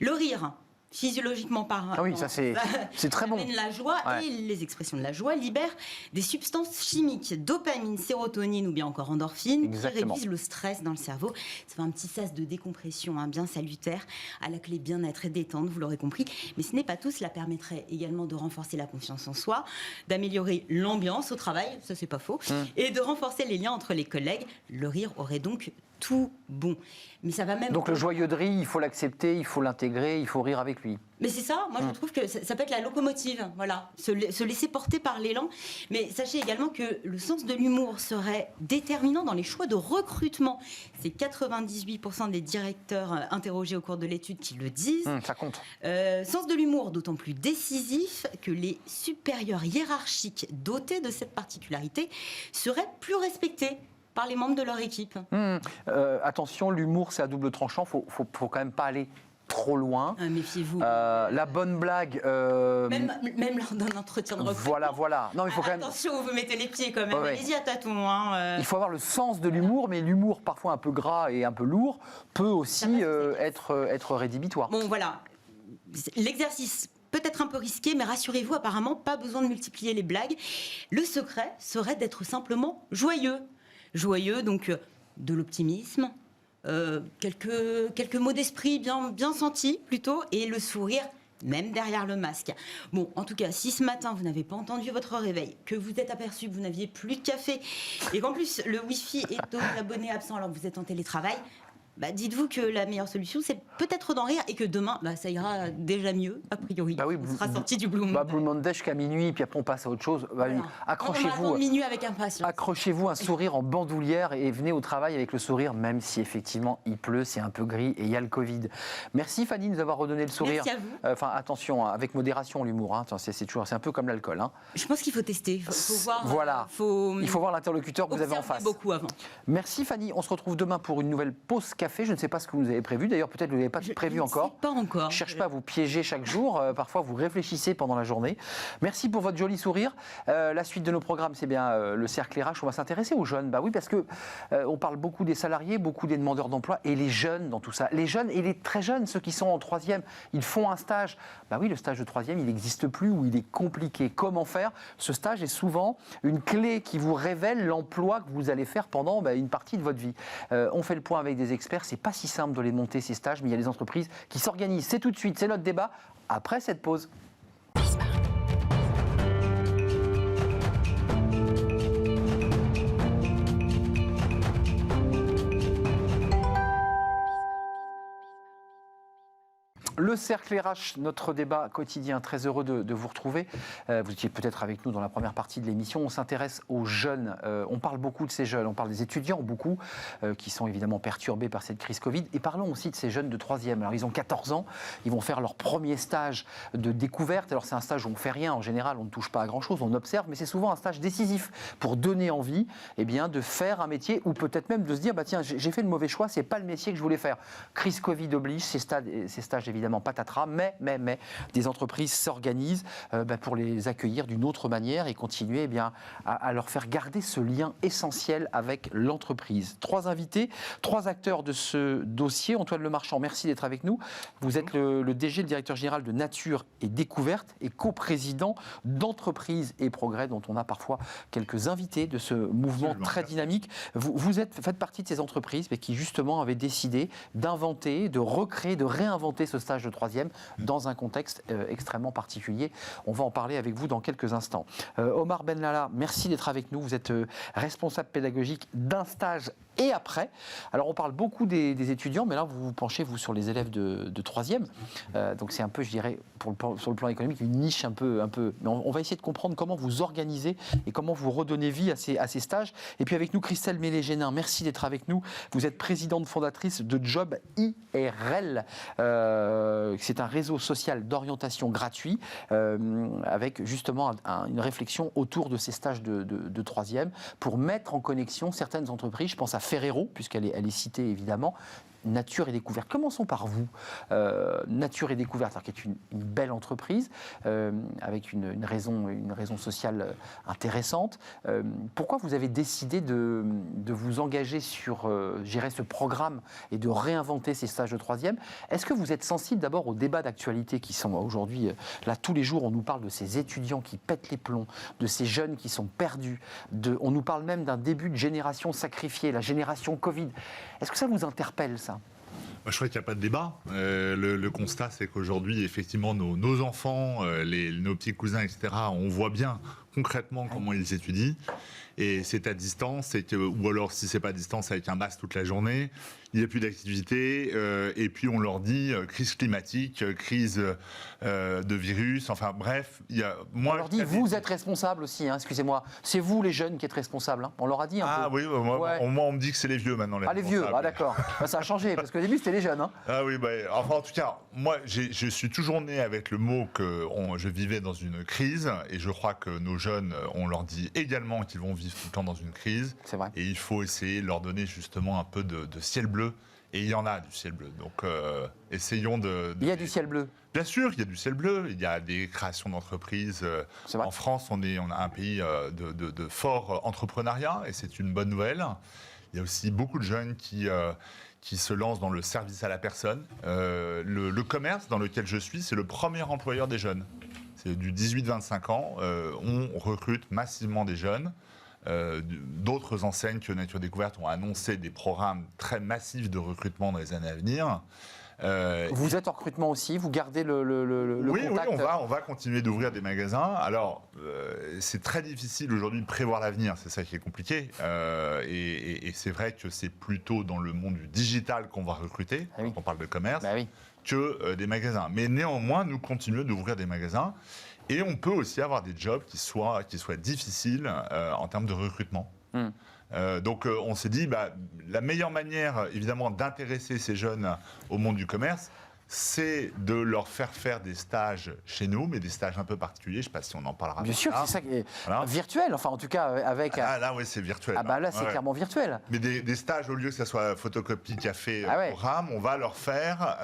Le rire, physiologiquement parlant.
Oui, ça c'est très bon.
La joie et les expressions de la joie libèrent des substances chimiques, dopamine, sérotonine ou bien encore endorphine, qui réduisent le stress dans le cerveau. Ça fait un petit sas de décompression bien salutaire, à la clé bien-être et détente, vous l'aurez compris. Mais ce n'est pas tout, cela permettrait également de renforcer la confiance en soi, d'améliorer l'ambiance au travail, ça c'est pas faux, et de renforcer les liens entre les collègues. Le rire aurait donc tout bon. Mais ça va même...
Donc le joyeux de rire, il faut l'accepter, il faut l'intégrer, il faut rire avec lui.
Mais c'est ça, moi je trouve que ça peut être la locomotive, voilà, se laisser porter par l'élan. Mais sachez également que le sens de l'humour serait déterminant dans les choix de recrutement. C'est 98% des directeurs interrogés au cours de l'étude qui le disent.
Ça compte.
Sens de l'humour d'autant plus décisif que les supérieurs hiérarchiques dotés de cette particularité seraient plus respectés par les membres de leur équipe.
Attention, l'humour c'est à double tranchant, faut quand même pas aller trop loin.
Méfiez-vous.
La bonne blague...
Même lors d'un entretien de recrutement.
Voilà. Non, il faut
attention où vous mettez les pieds quand même. Allez-y à tâtons.
Il faut avoir le sens de l'humour, mais l'humour parfois un peu gras et un peu lourd peut aussi être rédhibitoire.
Bon, voilà. L'exercice peut-être un peu risqué, mais rassurez-vous, apparemment, pas besoin de multiplier les blagues. Le secret serait d'être simplement joyeux. Joyeux, donc de l'optimisme, quelques mots d'esprit bien sentis plutôt, et le sourire même derrière le masque. Bon, en tout cas, si ce matin vous n'avez pas entendu votre réveil, que vous êtes aperçu que vous n'aviez plus de café, et qu'en plus le Wi-Fi est aux abonnés absents alors que vous êtes en télétravail, dites-vous que la meilleure solution, c'est peut-être d'en rire et que demain, ça ira déjà mieux, a priori.
Oui,
on sera sorti du Blue Monday.
Blue Monday jusqu'à minuit, puis après on passe à autre chose.
Voilà.
Accrochez-vous.
Minuit avec impatience.
Accrochez-vous un sourire en bandoulière et venez au travail avec le sourire, même si effectivement il pleut, c'est un peu gris et il y a le Covid. Merci Fanny de nous avoir redonné le sourire.
Merci à vous.
Attention, avec modération l'humour. C'est un peu comme l'alcool.
Je pense qu'il faut tester. Il faut voir.
Voilà. Il faut voir l'interlocuteur que vous avez en face.
Beaucoup avant.
Merci Fanny. On se retrouve demain pour une nouvelle pause café. Je ne sais pas ce que vous avez prévu. D'ailleurs, peut-être que vous n'avez pas prévu encore.
Pas encore.
Je ne cherche pas à vous piéger chaque jour. Parfois, vous réfléchissez pendant la journée. Merci pour votre joli sourire. La suite de nos programmes, c'est bien le cercle RH. On va s'intéresser aux jeunes. Oui, parce que on parle beaucoup des salariés, beaucoup des demandeurs d'emploi et les jeunes dans tout ça. Les jeunes et les très jeunes, ceux qui sont en troisième, ils font un stage. Oui, le stage de troisième, il n'existe plus ou il est compliqué. Comment faire ? Ce stage est souvent une clé qui vous révèle l'emploi que vous allez faire pendant une partie de votre vie. On fait le point avec des experts. C'est pas si simple de les monter ces stages, mais il y a des entreprises qui s'organisent. C'est tout de suite, c'est notre débat après cette pause. Le cercle RH, notre débat quotidien, très heureux de vous retrouver. Vous étiez peut-être avec nous dans la première partie de l'émission. On s'intéresse aux jeunes. On parle beaucoup de ces jeunes. On parle des étudiants, beaucoup, qui sont évidemment perturbés par cette crise Covid. Et parlons aussi de ces jeunes de troisième. Alors, ils ont 14 ans. Ils vont faire leur premier stage de découverte. Alors, c'est un stage où on ne fait rien. En général, on ne touche pas à grand-chose. On observe. Mais c'est souvent un stage décisif pour donner envie de faire un métier ou peut-être même de se dire, tiens, j'ai fait le mauvais choix. Ce n'est pas le métier que je voulais faire. Crise Covid oblige. Ces stages évidemment, patatras, mais des entreprises s'organisent pour les accueillir d'une autre manière et continuer à leur faire garder ce lien essentiel avec l'entreprise. 3 invités, 3 acteurs de ce dossier. Antoine Lemarchand, merci d'être avec nous. Vous êtes le DG, le directeur général de Nature et Découverte et coprésident d'Entreprise et Progrès, dont on a parfois quelques invités de ce mouvement très dynamique. Vous faites partie de ces entreprises qui justement avaient décidé d'inventer, de recréer, de réinventer ce stage de troisième dans un contexte extrêmement particulier. On va en parler avec vous dans quelques instants. Omar Benlala, merci d'être avec nous. Vous êtes responsable pédagogique d'un stage et après. Alors on parle beaucoup des étudiants, mais là vous vous penchez sur les élèves de troisième. Donc c'est un peu, je dirais, sur le plan économique, une niche un peu. Mais on va essayer de comprendre comment vous organisez et comment vous redonnez vie à ces stages. Et puis avec nous, Christelle Mélé-Génin, merci d'être avec nous. Vous êtes présidente fondatrice de Job IRL. C'est un réseau social d'orientation gratuit avec justement une réflexion autour de ces stages de troisième pour mettre en connexion certaines entreprises. Je pense à Ferrero, puisqu'elle est citée évidemment. Nature et Découverte. Commençons par vous. Nature et Découverte, qui est une belle entreprise, avec une raison sociale intéressante. Pourquoi vous avez décidé de vous engager sur ce programme et de réinventer ces stages de troisième ? Est-ce que vous êtes sensible d'abord aux débats d'actualité qui sont aujourd'hui, là tous les jours, on nous parle de ces étudiants qui pètent les plombs, de ces jeunes qui sont perdus, on nous parle même d'un début de génération sacrifiée, la génération Covid. Est-ce que ça vous interpelle, ça ?
Je crois qu'il n'y a pas de débat. Le constat, c'est qu'aujourd'hui, effectivement, nos enfants, nos petits cousins, etc., on voit bien concrètement comment ils étudient. Et c'est à distance, ou alors si c'est pas à distance, avec un masque toute la journée. Il n'y a plus d'activité. Et puis on leur dit crise climatique, crise de virus. Enfin bref,
on leur dit vous êtes responsables aussi. Excusez-moi, c'est vous les jeunes qui êtes responsables. On leur a dit un peu.
Ah oui, moi on me dit que c'est les vieux maintenant.
Les vieux. Ah d'accord. Ça a changé parce qu'au début c'était les jeunes.
Ah oui, enfin en tout cas, moi je suis toujours né avec le mot que je vivais dans une crise et je crois que nos jeunes, on leur dit également qu'ils vont vivre tout le temps dans une crise.
C'est vrai.
Et il faut essayer de leur donner justement un peu de ciel bleu. Et il y en a du ciel bleu. Donc essayons de...
Il y a du ciel bleu.
Bien sûr, il y a du ciel bleu. Il y a des créations d'entreprises. En France, on a un pays de fort entrepreneuriat et c'est une bonne nouvelle. Il y a aussi beaucoup de jeunes qui qui se lance dans le service à la personne. Le commerce dans lequel je suis, c'est le premier employeur des jeunes. C'est du 18-25 ans. On recrute massivement des jeunes. D'autres enseignes que Nature Découverte ont annoncé des programmes très massifs de recrutement dans les années à venir.
Vous êtes en recrutement aussi, vous gardez le contact.
Oui, on va continuer d'ouvrir des magasins. Alors, c'est très difficile aujourd'hui de prévoir l'avenir, c'est ça qui est compliqué. Et c'est vrai que c'est plutôt dans le monde du digital qu'on va recruter, quand on parle de commerce, que des magasins. Mais néanmoins, nous continuons d'ouvrir des magasins. Et on peut aussi avoir des jobs qui soient difficiles en termes de recrutement. Donc on s'est dit, la meilleure manière évidemment d'intéresser ces jeunes au monde du commerce, c'est de leur faire des stages chez nous, mais des stages un peu particuliers. Je ne sais pas si on en parlera.
Bien sûr, c'est ça qui est virtuel, enfin en tout cas avec...
Là, oui, c'est virtuel.
Là, c'est clairement virtuel.
Mais des stages, au lieu que ce soit photocopie, café, programme, on va leur faire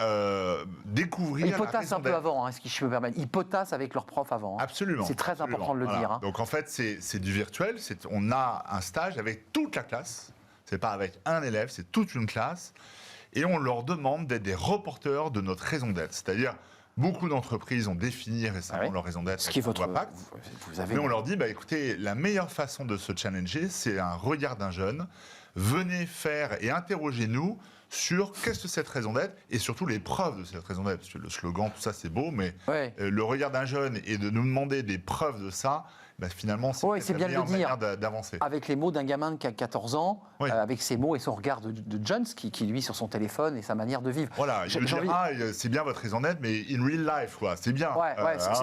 découvrir...
Ils potassent un peu avant, si je me permets. Ils potassent avec leurs profs avant.
Absolument.
C'est très important de le dire.
Donc en fait, c'est du virtuel. On a un stage avec toute la classe. Ce n'est pas avec un élève, c'est toute une classe. Et on leur demande d'être des reporters de notre raison d'être. C'est-à-dire, beaucoup d'entreprises ont défini récemment leur raison d'être.
Ce qui est votre
impact. Mais on leur dit, écoutez, la meilleure façon de se challenger, c'est un regard d'un jeune. Venez faire et interrogez-nous sur qu'est-ce que cette raison d'être et surtout les preuves de cette raison d'être. Parce que le slogan, tout ça, c'est beau, mais le regard d'un jeune et de nous demander des preuves de ça, finalement, c'est la meilleure manière d'avancer.
Avec les mots d'un gamin qui a 14 ans, avec ses mots et son regard de Jones, qui lui, sur son téléphone et sa manière de vivre.
Voilà, c'est bien votre raison d'être, mais in real life, c'est bien.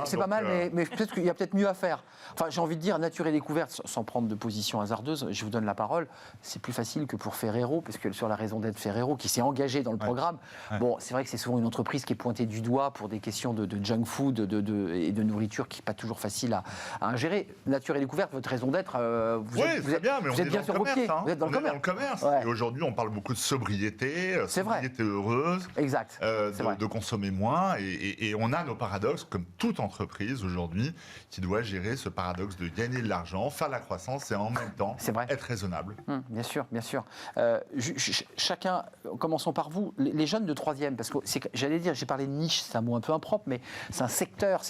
C'est pas mal, mais peut-être qu'il y a peut-être mieux à faire. Enfin, j'ai envie de dire, Nature et Découverte, sans prendre de position hasardeuse, je vous donne la parole, c'est plus facile que pour Ferrero, parce que sur la raison d'être Ferrero, qui s'est engagé dans le programme, bon, c'est vrai que c'est souvent une entreprise qui est pointée du doigt pour des questions de junk food et de nourriture qui n'est pas toujours facile à ingérer. Nature et Découverte, votre raison d'être, vous êtes bien sur vos pieds.
Vous êtes dans le commerce. Et aujourd'hui, on parle beaucoup de sobriété heureuse, de consommer moins. Et on a nos paradoxes, comme toute entreprise aujourd'hui, qui doit gérer ce paradoxe de gagner de l'argent, faire de la croissance et en même temps être raisonnable.
Bien sûr, bien sûr. Chacun, commençons par vous, les jeunes de 3e, parce que j'allais dire, j'ai parlé de niche, c'est un mot un peu impropre, mais c'est un secteur,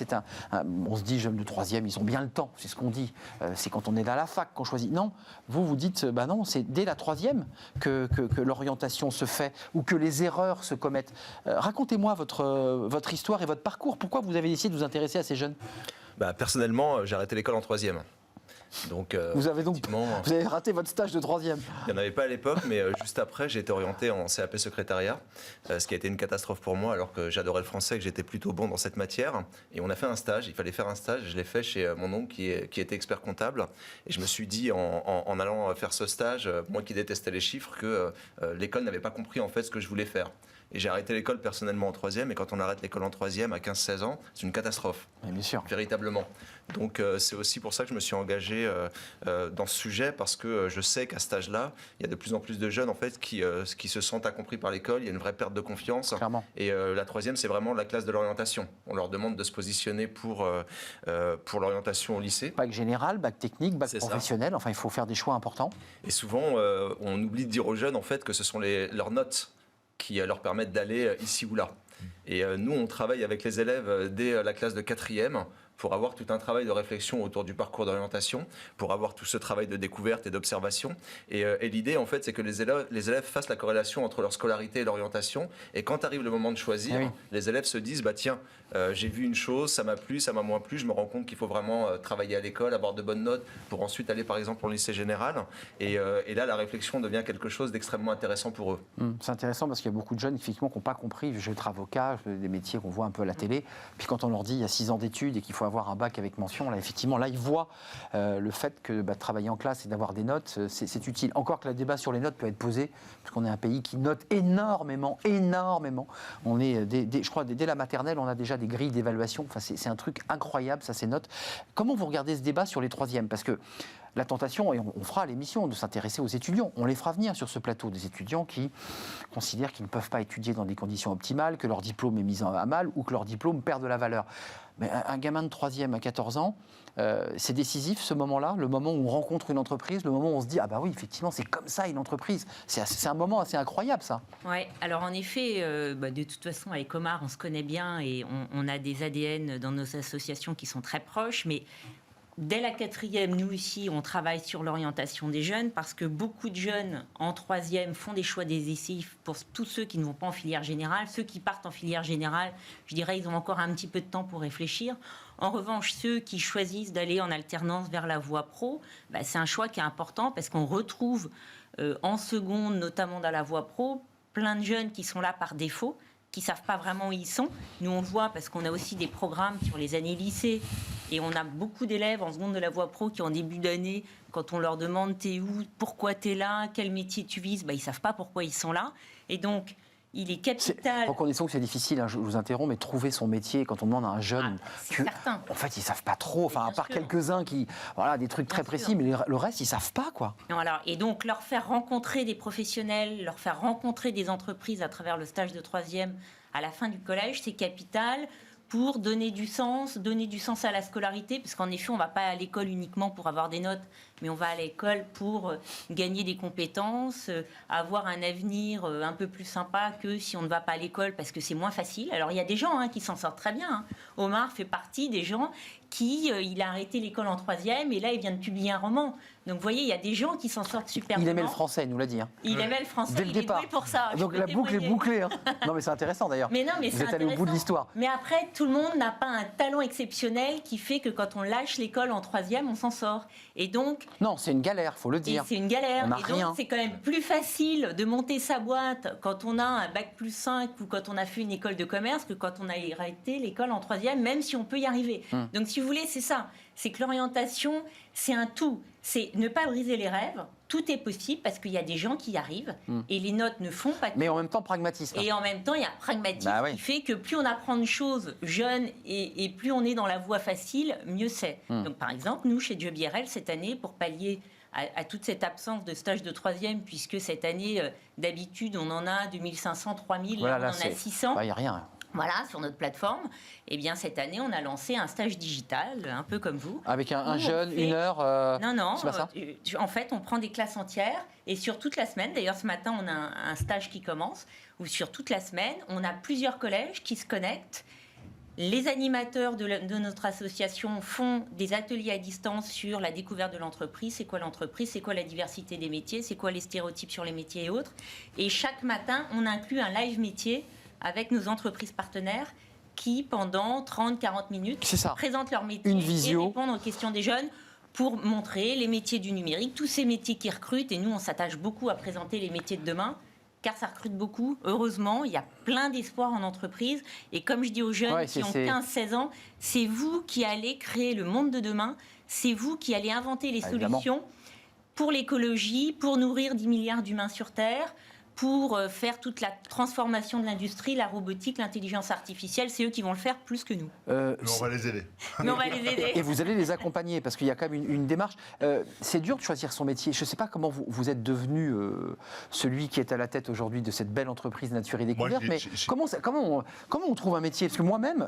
on se dit jeunes de 3e, ils ont bien le temps, c'est ce qu'on dit. C'est quand on est à la fac qu'on choisit. Non, vous dites, non, c'est dès la 3e que l'orientation se fait ou que les erreurs se commettent. Racontez-moi votre histoire et votre parcours. Pourquoi vous avez décidé de vous intéresser à ces jeunes ?
Personnellement, j'ai arrêté l'école en 3e. Donc,
vous avez raté votre stage de 3e.
Il n'y en avait pas à l'époque, mais juste après, j'ai été orienté en CAP secrétariat, ce qui a été une catastrophe pour moi, alors que j'adorais le français, que j'étais plutôt bon dans cette matière. Et on a fait un stage, il fallait faire un stage, je l'ai fait chez mon oncle qui était expert comptable. Et je me suis dit, en allant faire ce stage, moi qui détestais les chiffres, que l'école n'avait pas compris en fait ce que je voulais faire. Et j'ai arrêté l'école personnellement en 3e, et quand on arrête l'école en 3e à 15-16 ans, c'est une catastrophe.
Mais bien sûr.
Véritablement. Donc c'est aussi pour ça que je me suis engagé dans ce sujet, parce que je sais qu'à cet âge-là, il y a de plus en plus de jeunes en fait, qui se sentent incompris par l'école, il y a une vraie perte de confiance.
Clairement.
Et la 3e, c'est vraiment la classe de l'orientation. On leur demande de se positionner pour l'orientation au lycée.
Bac général, bac technique, bac professionnel, enfin il faut faire des choix importants.
Et souvent, on oublie de dire aux jeunes en fait, que ce sont leurs notes qui leur permettent d'aller ici ou là. Et nous, on travaille avec les élèves dès la classe de 4e pour avoir tout un travail de réflexion autour du parcours d'orientation, pour avoir tout ce travail de découverte et d'observation. Et l'idée, en fait, c'est que les élèves fassent la corrélation entre leur scolarité et l'orientation. Et quand arrive le moment de choisir, les élèves se disent, tiens, j'ai vu une chose, ça m'a plu, ça m'a moins plu, je me rends compte qu'il faut vraiment travailler à l'école, avoir de bonnes notes, pour ensuite aller, par exemple, au lycée général. Et là, la réflexion devient quelque chose d'extrêmement intéressant pour eux.
C'est intéressant parce qu'il y a beaucoup de jeunes, effectivement, qui n'ont pas compris. Je vais être avocat, des métiers qu'on voit un peu à la télé. Puis quand on leur dit, il y a 6 ans d'études et qu'il faut avoir un bac avec mention, là, effectivement, là, ils voient le fait que travailler en classe et d'avoir des notes, c'est utile. Encore que le débat sur les notes peut être posé, parce qu'on est un pays qui note énormément. On est, je crois, dès la maternelle, on a déjà des grilles d'évaluation. Enfin, c'est un truc incroyable, ça, ces notes. Comment vous regardez ce débat sur les 3e ? Parce que la tentation, et on fera l'émission, de s'intéresser aux étudiants. On les fera venir sur ce plateau, des étudiants qui considèrent qu'ils ne peuvent pas étudier dans des conditions optimales, que leur diplôme est mis à mal ou que leur diplôme perd de la valeur. Mais un gamin de 3e à 14 ans, c'est décisif ce moment-là, le moment où on rencontre une entreprise, le moment où on se dit « Ah bah oui, effectivement, c'est comme ça une entreprise ». C'est un moment assez incroyable, ça.
Oui, alors en effet, de toute façon, avec Omar, on se connaît bien et on a des ADN dans nos associations qui sont très proches, mais dès la 4e, nous ici, on travaille sur l'orientation des jeunes parce que beaucoup de jeunes en 3e font des choix décisifs pour tous ceux qui ne vont pas en filière générale. Ceux qui partent en filière générale, je dirais, ils ont encore un petit peu de temps pour réfléchir. En revanche, ceux qui choisissent d'aller en alternance vers la voie pro, c'est un choix qui est important parce qu'on retrouve en seconde, notamment dans la voie pro, plein de jeunes qui sont là par défaut, qui ne savent pas vraiment où ils sont. Nous, on le voit parce qu'on a aussi des programmes sur les années lycée et on a beaucoup d'élèves en seconde de la voie pro qui, en début d'année, quand on leur demande « t'es où ? Pourquoi t'es là ? Quel métier tu vises ?» ils ne savent pas pourquoi ils sont là. Et donc, il est capital...
Reconnaissons que c'est difficile, je vous interromps, mais trouver son métier, quand on demande à un jeune...
c'est certain.
En fait, ils ne savent pas trop, à part quelques-uns qui... Voilà, des trucs très précis, mais le reste, ils ne savent pas, quoi.
Non, alors, et donc, leur faire rencontrer des professionnels, leur faire rencontrer des entreprises à travers le stage de 3e à la fin du collège, c'est capital pour donner du sens à la scolarité, parce qu'en effet, on ne va pas à l'école uniquement pour avoir des notes, mais on va à l'école pour gagner des compétences, avoir un avenir un peu plus sympa que si on ne va pas à l'école, parce que c'est moins facile. Alors, il y a des gens qui s'en sortent très bien. Omar fait partie des gens qui, il a arrêté l'école en 3e, et là, il vient de publier un roman. Donc, vous voyez, il y a des gens qui s'en sortent super bien.
Il aimait le français, il nous l'a dit.
Il aimait le français,
dès le départ.
Est doué pour ça.
Donc, la boucle est bouclée. Non, mais c'est intéressant, d'ailleurs.
Mais non, mais
vous êtes allé au bout de l'histoire.
Mais après, tout le monde n'a pas un talent exceptionnel qui fait que quand on lâche l'école en 3e, on s'en sort. Et donc...
Non, c'est une galère, il faut le dire.
C'est une galère.
On a
et
rien.
donc, c'est quand même plus facile de monter sa boîte quand on a un bac plus 5 ou quand on a fait une école de commerce que quand on a arrêté l'école en 3e, même si on peut y arriver. Donc, si vous voulez, c'est ça. C'est que l'orientation, c'est un tout. C'est ne pas briser les rêves. Tout est possible parce qu'il y a des gens qui y arrivent et les notes ne font pas tout.
Mais en même temps, pragmatisme.
Et en même temps, il y a pragmatisme qui fait que plus on apprend de choses jeunes et plus on est dans la voie facile, mieux c'est. Donc, par exemple, nous, chez Job IRL, cette année, pour pallier à toute cette absence de stage de 3e, puisque cette année, d'habitude, on en a 2500, 3000,
voilà,
là, on en a 600.
Il n'y a rien.
Voilà, sur notre plateforme. Eh bien, cette année, on a lancé un stage digital, un peu comme vous.
Avec un jeune, une heure
Non,
c'est pas ça
en fait, on prend des classes entières et sur toute la semaine, d'ailleurs ce matin, on a un stage qui commence, où sur toute la semaine, on a plusieurs collèges qui se connectent. Les animateurs de notre association font des ateliers à distance sur la découverte de l'entreprise. C'est quoi l'entreprise ? C'est quoi la diversité des métiers ? C'est quoi les stéréotypes sur les métiers et autres ? Et chaque matin, on inclut un live métier avec nos entreprises partenaires qui, pendant 30-40 minutes, présentent leur métier et répondent aux questions des jeunes pour montrer les métiers du numérique, tous ces métiers qui recrutent. Et nous, on s'attache beaucoup à présenter les métiers de demain, car ça recrute beaucoup. Heureusement, il y a plein d'espoir en entreprise. Et comme je dis aux jeunes qui ont 15-16 ans, c'est vous qui allez créer le monde de demain, c'est vous qui allez inventer les solutions pour l'écologie, pour nourrir 10 milliards d'humains sur Terre, pour faire toute la transformation de l'industrie, la robotique, l'intelligence artificielle. C'est eux qui vont le faire plus que nous.
Mais on va les aider.
Mais on va les aider.
Et vous allez les accompagner, parce qu'il y a quand même une démarche. C'est dur de choisir son métier. Je ne sais pas comment vous êtes devenu celui qui est à la tête aujourd'hui de cette belle entreprise Nature et Découverte, mais comment on trouve un métier ? Parce que moi-même,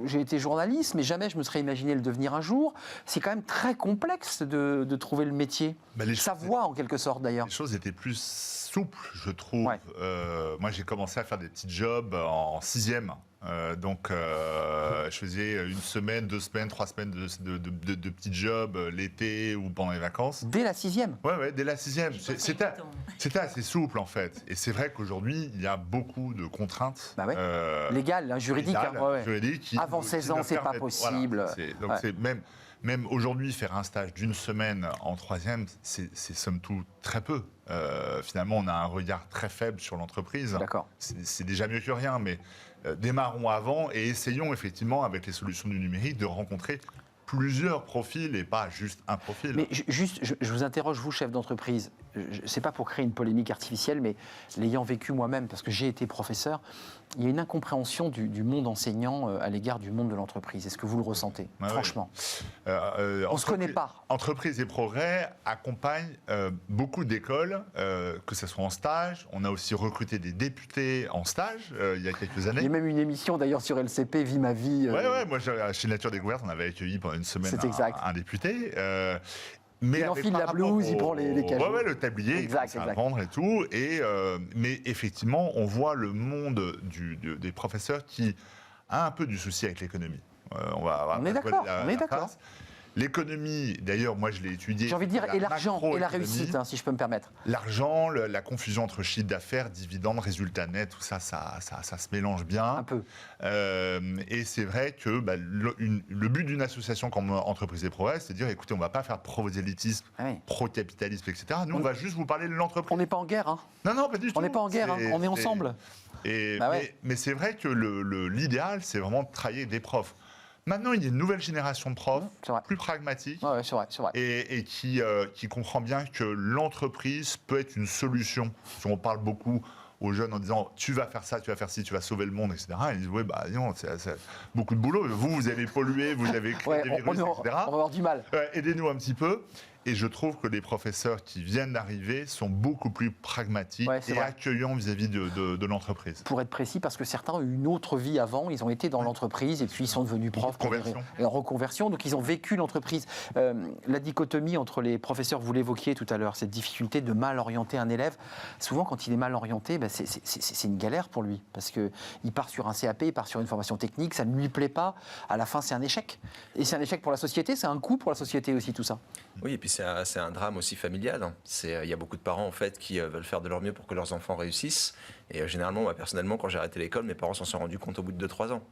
j'ai été journaliste, mais jamais je me serais imaginé le devenir un jour. C'est quand même très complexe de trouver le métier. Sa voie, en quelque sorte, d'ailleurs.
Les choses étaient plus souples, je trouve. Ouais. Moi, j'ai commencé à faire des petits jobs en 6e. Donc, je faisais 1 semaine, 2 semaines, 3 semaines de petits jobs l'été ou pendant les vacances.
Dès la 6e ?
Ouais, dès la 6e. C'était assez souple, en fait. Et c'est vrai qu'aujourd'hui, il y a beaucoup de contraintes.
Légales, juridiques.
Juridiques.
Avant 16 ans, c'est pas possible.
Donc, c'est même aujourd'hui, faire un stage d'1 semaine en 3e, c'est somme toute très peu. Finalement, on a un regard très faible sur l'entreprise.
D'accord.
C'est déjà mieux que rien, mais démarrons avant et essayons effectivement, avec les solutions du numérique, de rencontrer plusieurs profils et pas juste un profil.
Mais je vous interroge, vous, chef d'entreprise, c'est pas pour créer une polémique artificielle, mais l'ayant vécu moi-même, parce que j'ai été professeur, il y a une incompréhension du monde enseignant à l'égard du monde de l'entreprise. Est-ce que vous le ressentez, franchement? On ne se connaît pas.
Entreprise et Progrès accompagnent beaucoup d'écoles, que ce soit en stage. On a aussi recruté des députés en stage il y a quelques années.
Il y a même une émission d'ailleurs sur LCP, Vie ma vie.
Ouais, moi chez Nature Découverte, on avait accueilli pendant une semaine un député. Mais
il enfile la blouse, il prend les cajots.
Ouais, le tablier, il commence à vendre et tout. Mais effectivement, on voit le monde des professeurs qui a un peu du souci avec l'économie.
On est d'accord.
L'économie, d'ailleurs, moi je l'ai étudiée.
J'ai envie de dire, et l'argent, et la réussite, si je peux me permettre.
L'argent, la confusion entre chiffre d'affaires, dividendes, résultats nets, tout ça, ça se mélange bien.
Un peu.
Et c'est vrai que le but d'une association comme Entreprise et Progrès, c'est de dire, écoutez, on ne va pas faire prosélytisme, pro-capitalisme, etc. Nous, on va juste vous parler de l'entreprise.
On n'est pas en guerre, hein.
Non, pas du tout.
On n'est pas en guerre, on est ensemble.
Mais c'est vrai que l'idéal, c'est vraiment de travailler des profs. Maintenant, il y a une nouvelle génération de profs, plus pragmatiques,
c'est vrai.
Et qui comprend bien que l'entreprise peut être une solution. Si on parle beaucoup aux jeunes en disant tu vas faire ça, tu vas faire ci, tu vas sauver le monde, etc. Ils disent non, c'est beaucoup de boulot. Vous avez pollué, vous avez créé des virus, etc.
On va avoir du mal.
Aidez-nous un petit peu. Et je trouve que les professeurs qui viennent d'arriver sont beaucoup plus pragmatiques et accueillants vis-à-vis de l'entreprise. Pour
être précis, parce que certains ont eu une autre vie avant, ils ont été dans l'entreprise et puis ils sont devenus profs en reconversion, donc ils ont vécu l'entreprise. La dichotomie entre les professeurs, vous l'évoquiez tout à l'heure, cette difficulté de mal orienter un élève, souvent quand il est mal orienté, c'est une galère pour lui, parce qu'il part sur un CAP, il part sur une formation technique, ça ne lui plaît pas, à la fin c'est un échec. Et c'est un échec pour la société, c'est un coût pour la société aussi tout ça.
Oui, et puis c'est un drame aussi familial. Il y a beaucoup de parents en fait qui veulent faire de leur mieux pour que leurs enfants réussissent. Et généralement, moi personnellement, quand j'ai arrêté l'école, mes parents s'en sont rendus compte au bout de 2-3 ans.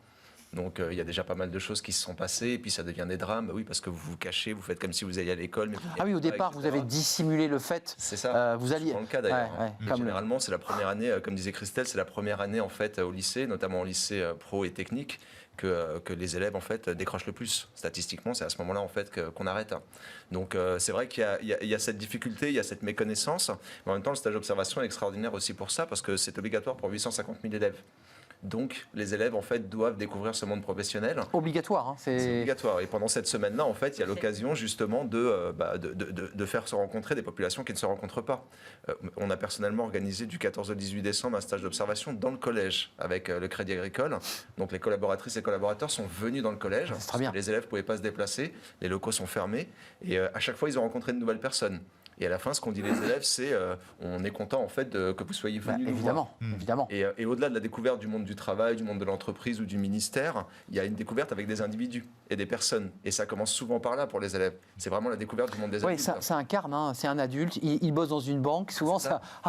Donc il y a déjà pas mal de choses qui se sont passées, et puis ça devient des drames. Oui, parce que vous vous cachez, vous faites comme si vous alliez à l'école. Mais
au départ, vous avez dissimulé le fait.
C'est ça.
Vous alliez.
C'est le cas d'ailleurs. Généralement, c'est la première année, comme disait Christelle, c'est la première année en fait au lycée, notamment au lycée pro et technique, que les élèves en fait décrochent le plus. Statistiquement, c'est à ce moment-là en fait qu'on arrête. Donc c'est vrai qu'il y a cette difficulté, il y a cette méconnaissance. Mais en même temps, le stage d'observation est extraordinaire aussi pour ça, parce que c'est obligatoire pour 850 000 élèves. Donc, les élèves, en fait, doivent découvrir ce monde professionnel.
Obligatoire, hein, c'est
obligatoire. Et pendant cette semaine-là, en fait, il y a l'occasion, justement, de faire se rencontrer des populations qui ne se rencontrent pas. On a personnellement organisé du 14 au 18 décembre un stage d'observation dans le collège avec le Crédit Agricole. Donc, les collaboratrices et collaborateurs sont venus dans le collège.
C'est très bien.
Les élèves ne pouvaient pas se déplacer, les locaux sont fermés. Et à chaque fois, ils ont rencontré de nouvelles personnes. Et à la fin, ce qu'on dit les élèves, c'est on est content en fait que vous soyez venus nous voir.
Évidemment.
Et au-delà de la découverte du monde du travail, du monde de l'entreprise ou du ministère, il y a une découverte avec des individus et des personnes. Et ça commence souvent par là pour les élèves. C'est vraiment la découverte du monde des adultes.
Oui, ça incarne, hein, c'est un adulte, il bosse dans une banque, souvent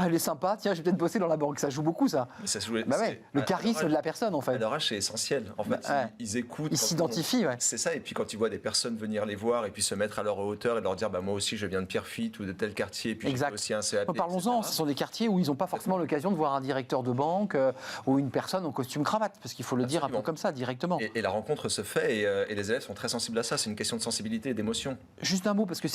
elle est sympa, tiens, je vais peut-être bosser dans la banque, ça joue beaucoup ça.
Ça joue,
le charisme de la personne en fait.
À leur âge, c'est essentiel. En fait, ils écoutent.
Ils s'identifient,
C'est ça, et puis quand ils voient des personnes venir les voir et puis se mettre à leur hauteur et leur dire moi aussi je viens de Pierrefitte ou de tel quartier, et puis aussi un CAP.
Parlons-en, ce sont des quartiers où ils n'ont pas forcément l'occasion de voir un directeur de banque ou une personne en costume cravate, parce qu'il faut le dire un peu comme ça, directement.
Et la rencontre se fait, et les élèves sont très sensibles à ça, c'est une question de sensibilité et d'émotion.
Juste un mot, parce que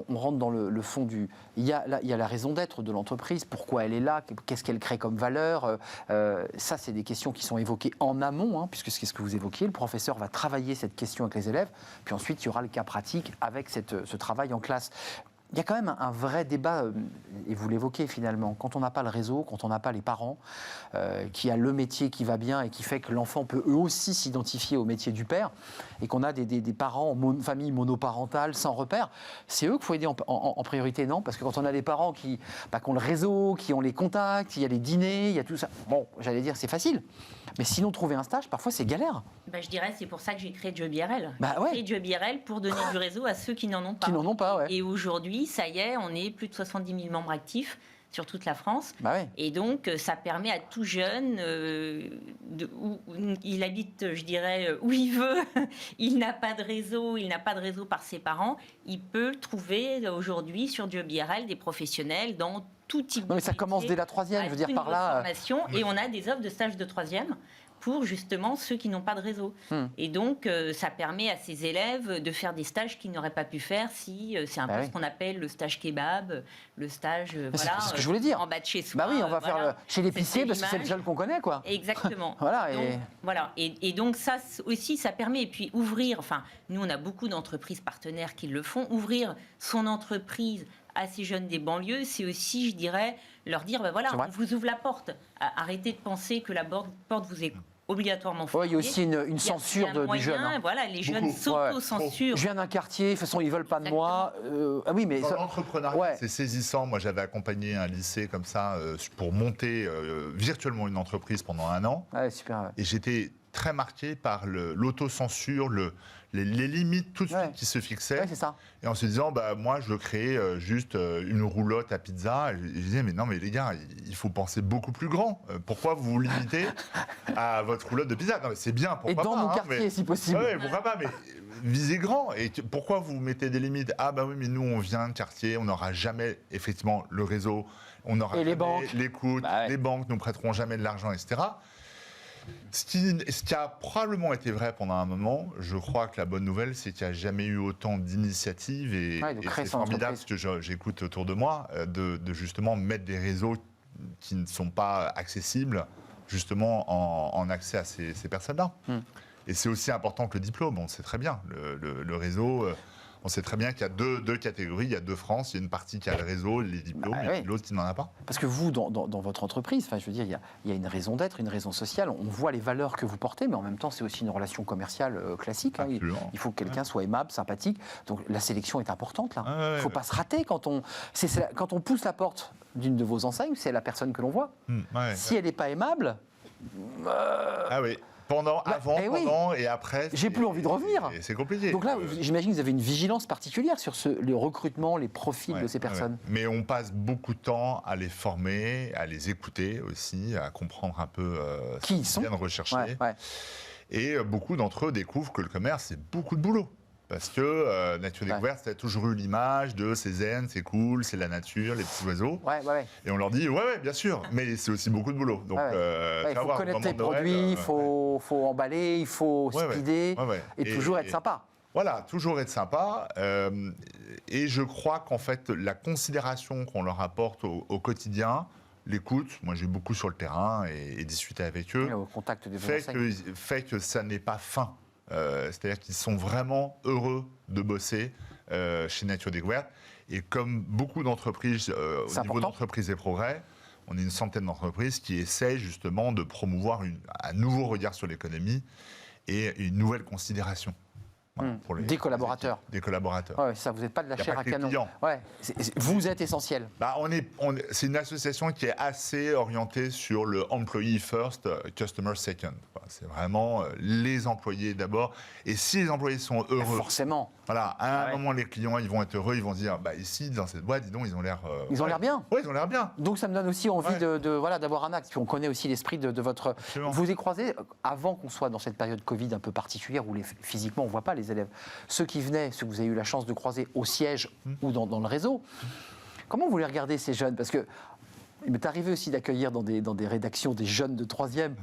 on rentre dans le fond du... Il y a la raison d'être de l'entreprise, pourquoi elle est là, qu'est-ce qu'elle crée comme valeur. Ça, c'est des questions qui sont évoquées en amont, hein, puisque c'est ce que vous évoquiez, le professeur va travailler cette question avec les élèves, puis ensuite il y aura le cas pratique avec ce travail en classe. Il y a quand même un vrai débat, et vous l'évoquez finalement, quand on n'a pas le réseau, quand on n'a pas les parents, qui a le métier qui va bien et qui fait que l'enfant peut eux aussi s'identifier au métier du père, et qu'on a des parents en famille monoparentale sans repère, c'est eux qu'il faut aider en priorité, non? Parce que quand on a des parents qui ont le réseau, qui ont les contacts, il y a les dîners, il y a tout ça, bon, j'allais dire c'est facile, mais sinon trouver un stage, parfois c'est galère.
Je dirais c'est pour ça que j'ai créé Job IRL.
J'ai
créé Job IRL pour donner du réseau à ceux qui n'en ont pas.
Qui n'en ont pas, ouais.
Et aujourd'hui, ça y est, on est plus de 70 000 membres actifs sur toute la France. Et donc, ça permet à tout jeune, où il habite, je dirais, où il veut, il n'a pas de réseau par ses parents, il peut trouver aujourd'hui sur Job IRL des professionnels dans tout type de
mais ça commence dès la 3e, je veux dire par là.
Et on a des offres de stage de 3e pour justement ceux qui n'ont pas de réseau. Et donc, ça permet à ces élèves de faire des stages qu'ils n'auraient pas pu faire si c'est un peu ce qu'on appelle le stage kebab, le stage
c'est ce que je voulais dire.
en bas de chez soi.
Bah oui, on va faire chez l'épicier parce que c'est le jeune qu'on connaît, quoi.
Exactement. Et donc ça aussi, ça permet, et puis ouvrir, enfin, nous on a beaucoup d'entreprises partenaires qui le font, ouvrir son entreprise à ces jeunes des banlieues, c'est aussi, je dirais, leur dire, on vous ouvre la porte. Arrêtez de penser que la porte vous est obligatoirement fermée.
Il y a aussi une censure des jeunes.
Voilà, les jeunes s'auto-censurent.
Je viens d'un quartier, de toute façon, ils veulent pas de moi. Mais
dans l'entrepreneuriat, c'est saisissant. Moi, j'avais accompagné un lycée comme ça pour monter virtuellement une entreprise pendant 1 an.
Super.
Et j'étais très marqué par l'autocensure, les limites tout de suite qui se fixaient.
C'est ça.
Et en se disant, moi, je veux créer juste une roulotte à pizza. Et je disais, mais non, mais les gars, il faut penser beaucoup plus grand. Pourquoi vous vous limitez à votre roulotte de pizza? Non, mais c'est bien, pourquoi pas.
Et dans mon quartier, si possible.
Oui, pourquoi pas, mais visez grand. Et pourquoi vous mettez des limites? Oui, mais nous, on vient de quartier, on n'aura jamais, effectivement, le réseau, on n'aura jamais l'écoute, les banques nous prêteront jamais de l'argent, etc. Ce qui a probablement été vrai pendant un moment, je crois que la bonne nouvelle, c'est qu'il n'y a jamais eu autant d'initiatives et c'est formidable ce que j'écoute autour de moi, de justement mettre des réseaux qui ne sont pas accessibles justement en accès à ces personnes-là. Et c'est aussi important que le diplôme, on sait très bien, le réseau... On sait très bien qu'il y a deux catégories, il y a 2 France, il y a une partie qui a le réseau, les diplômes, et l'autre qui n'en a pas.
Parce que vous, dans votre entreprise, je veux dire, il y a une raison d'être, une raison sociale, on voit les valeurs que vous portez, mais en même temps, c'est aussi une relation commerciale classique. Il faut que quelqu'un soit aimable, sympathique, donc la sélection est importante, là. Il ne faut pas se rater quand on pousse la porte d'une de vos enseignes, c'est la personne que l'on voit. Si elle n'est pas aimable...
Pendant et après.
J'ai plus envie de revenir.
C'est compliqué.
Donc là, j'imagine que vous avez une vigilance particulière sur le recrutement, les profils de ces personnes.
Mais on passe beaucoup de temps à les former, à les écouter aussi, à comprendre un peu
qui ils sont,
viennent rechercher. Et beaucoup d'entre eux découvrent que le commerce, c'est beaucoup de boulot. Parce que Nature Découverte, ça a toujours eu l'image de c'est zen, c'est cool, c'est la nature, les petits oiseaux. Et on leur dit, bien sûr, mais c'est aussi beaucoup de boulot. Donc,
il faut connaître les produits, il faut emballer, il faut speeder et toujours être sympa.
Voilà, toujours être sympa. Et je crois qu'en fait, la considération qu'on leur apporte au quotidien, l'écoute, moi j'ai beaucoup sur le terrain et discuté avec eux,
au contact des
fait que ça n'est pas fin. C'est-à-dire qu'ils sont vraiment heureux de bosser chez Nature Découverte. Et comme beaucoup d'entreprises, au niveau d'Entreprises et Progrès, on est une centaine d'entreprises qui essayent justement de promouvoir un nouveau regard sur l'économie et une nouvelle considération.
Pour des collaborateurs.
Des collaborateurs.
Ça, vous n'êtes pas de la chair à canon. Vous êtes essentiel.
C'est une association qui est assez orientée sur le employee first, customer second. C'est vraiment les employés d'abord. Et si les employés sont heureux...
Forcément.
Voilà, à un moment, les clients, ils vont être heureux, ils vont se dire, ici, dans cette boîte, dis donc, ils ont l'air...
Ils ont l'air bien.
Oui, ils ont l'air bien.
Donc ça me donne aussi envie d'avoir un acte. Puis on connaît aussi l'esprit de votre...
Absolument.
Vous les croisez, avant qu'on soit dans cette période Covid un peu particulière, où physiquement, on ne voit pas les élèves. Ceux qui venaient, ceux que vous avez eu la chance de croiser au siège ou dans le réseau, comment vous les regardez, ces jeunes? Parce que il m'est arrivé aussi d'accueillir dans des rédactions des jeunes de 3e.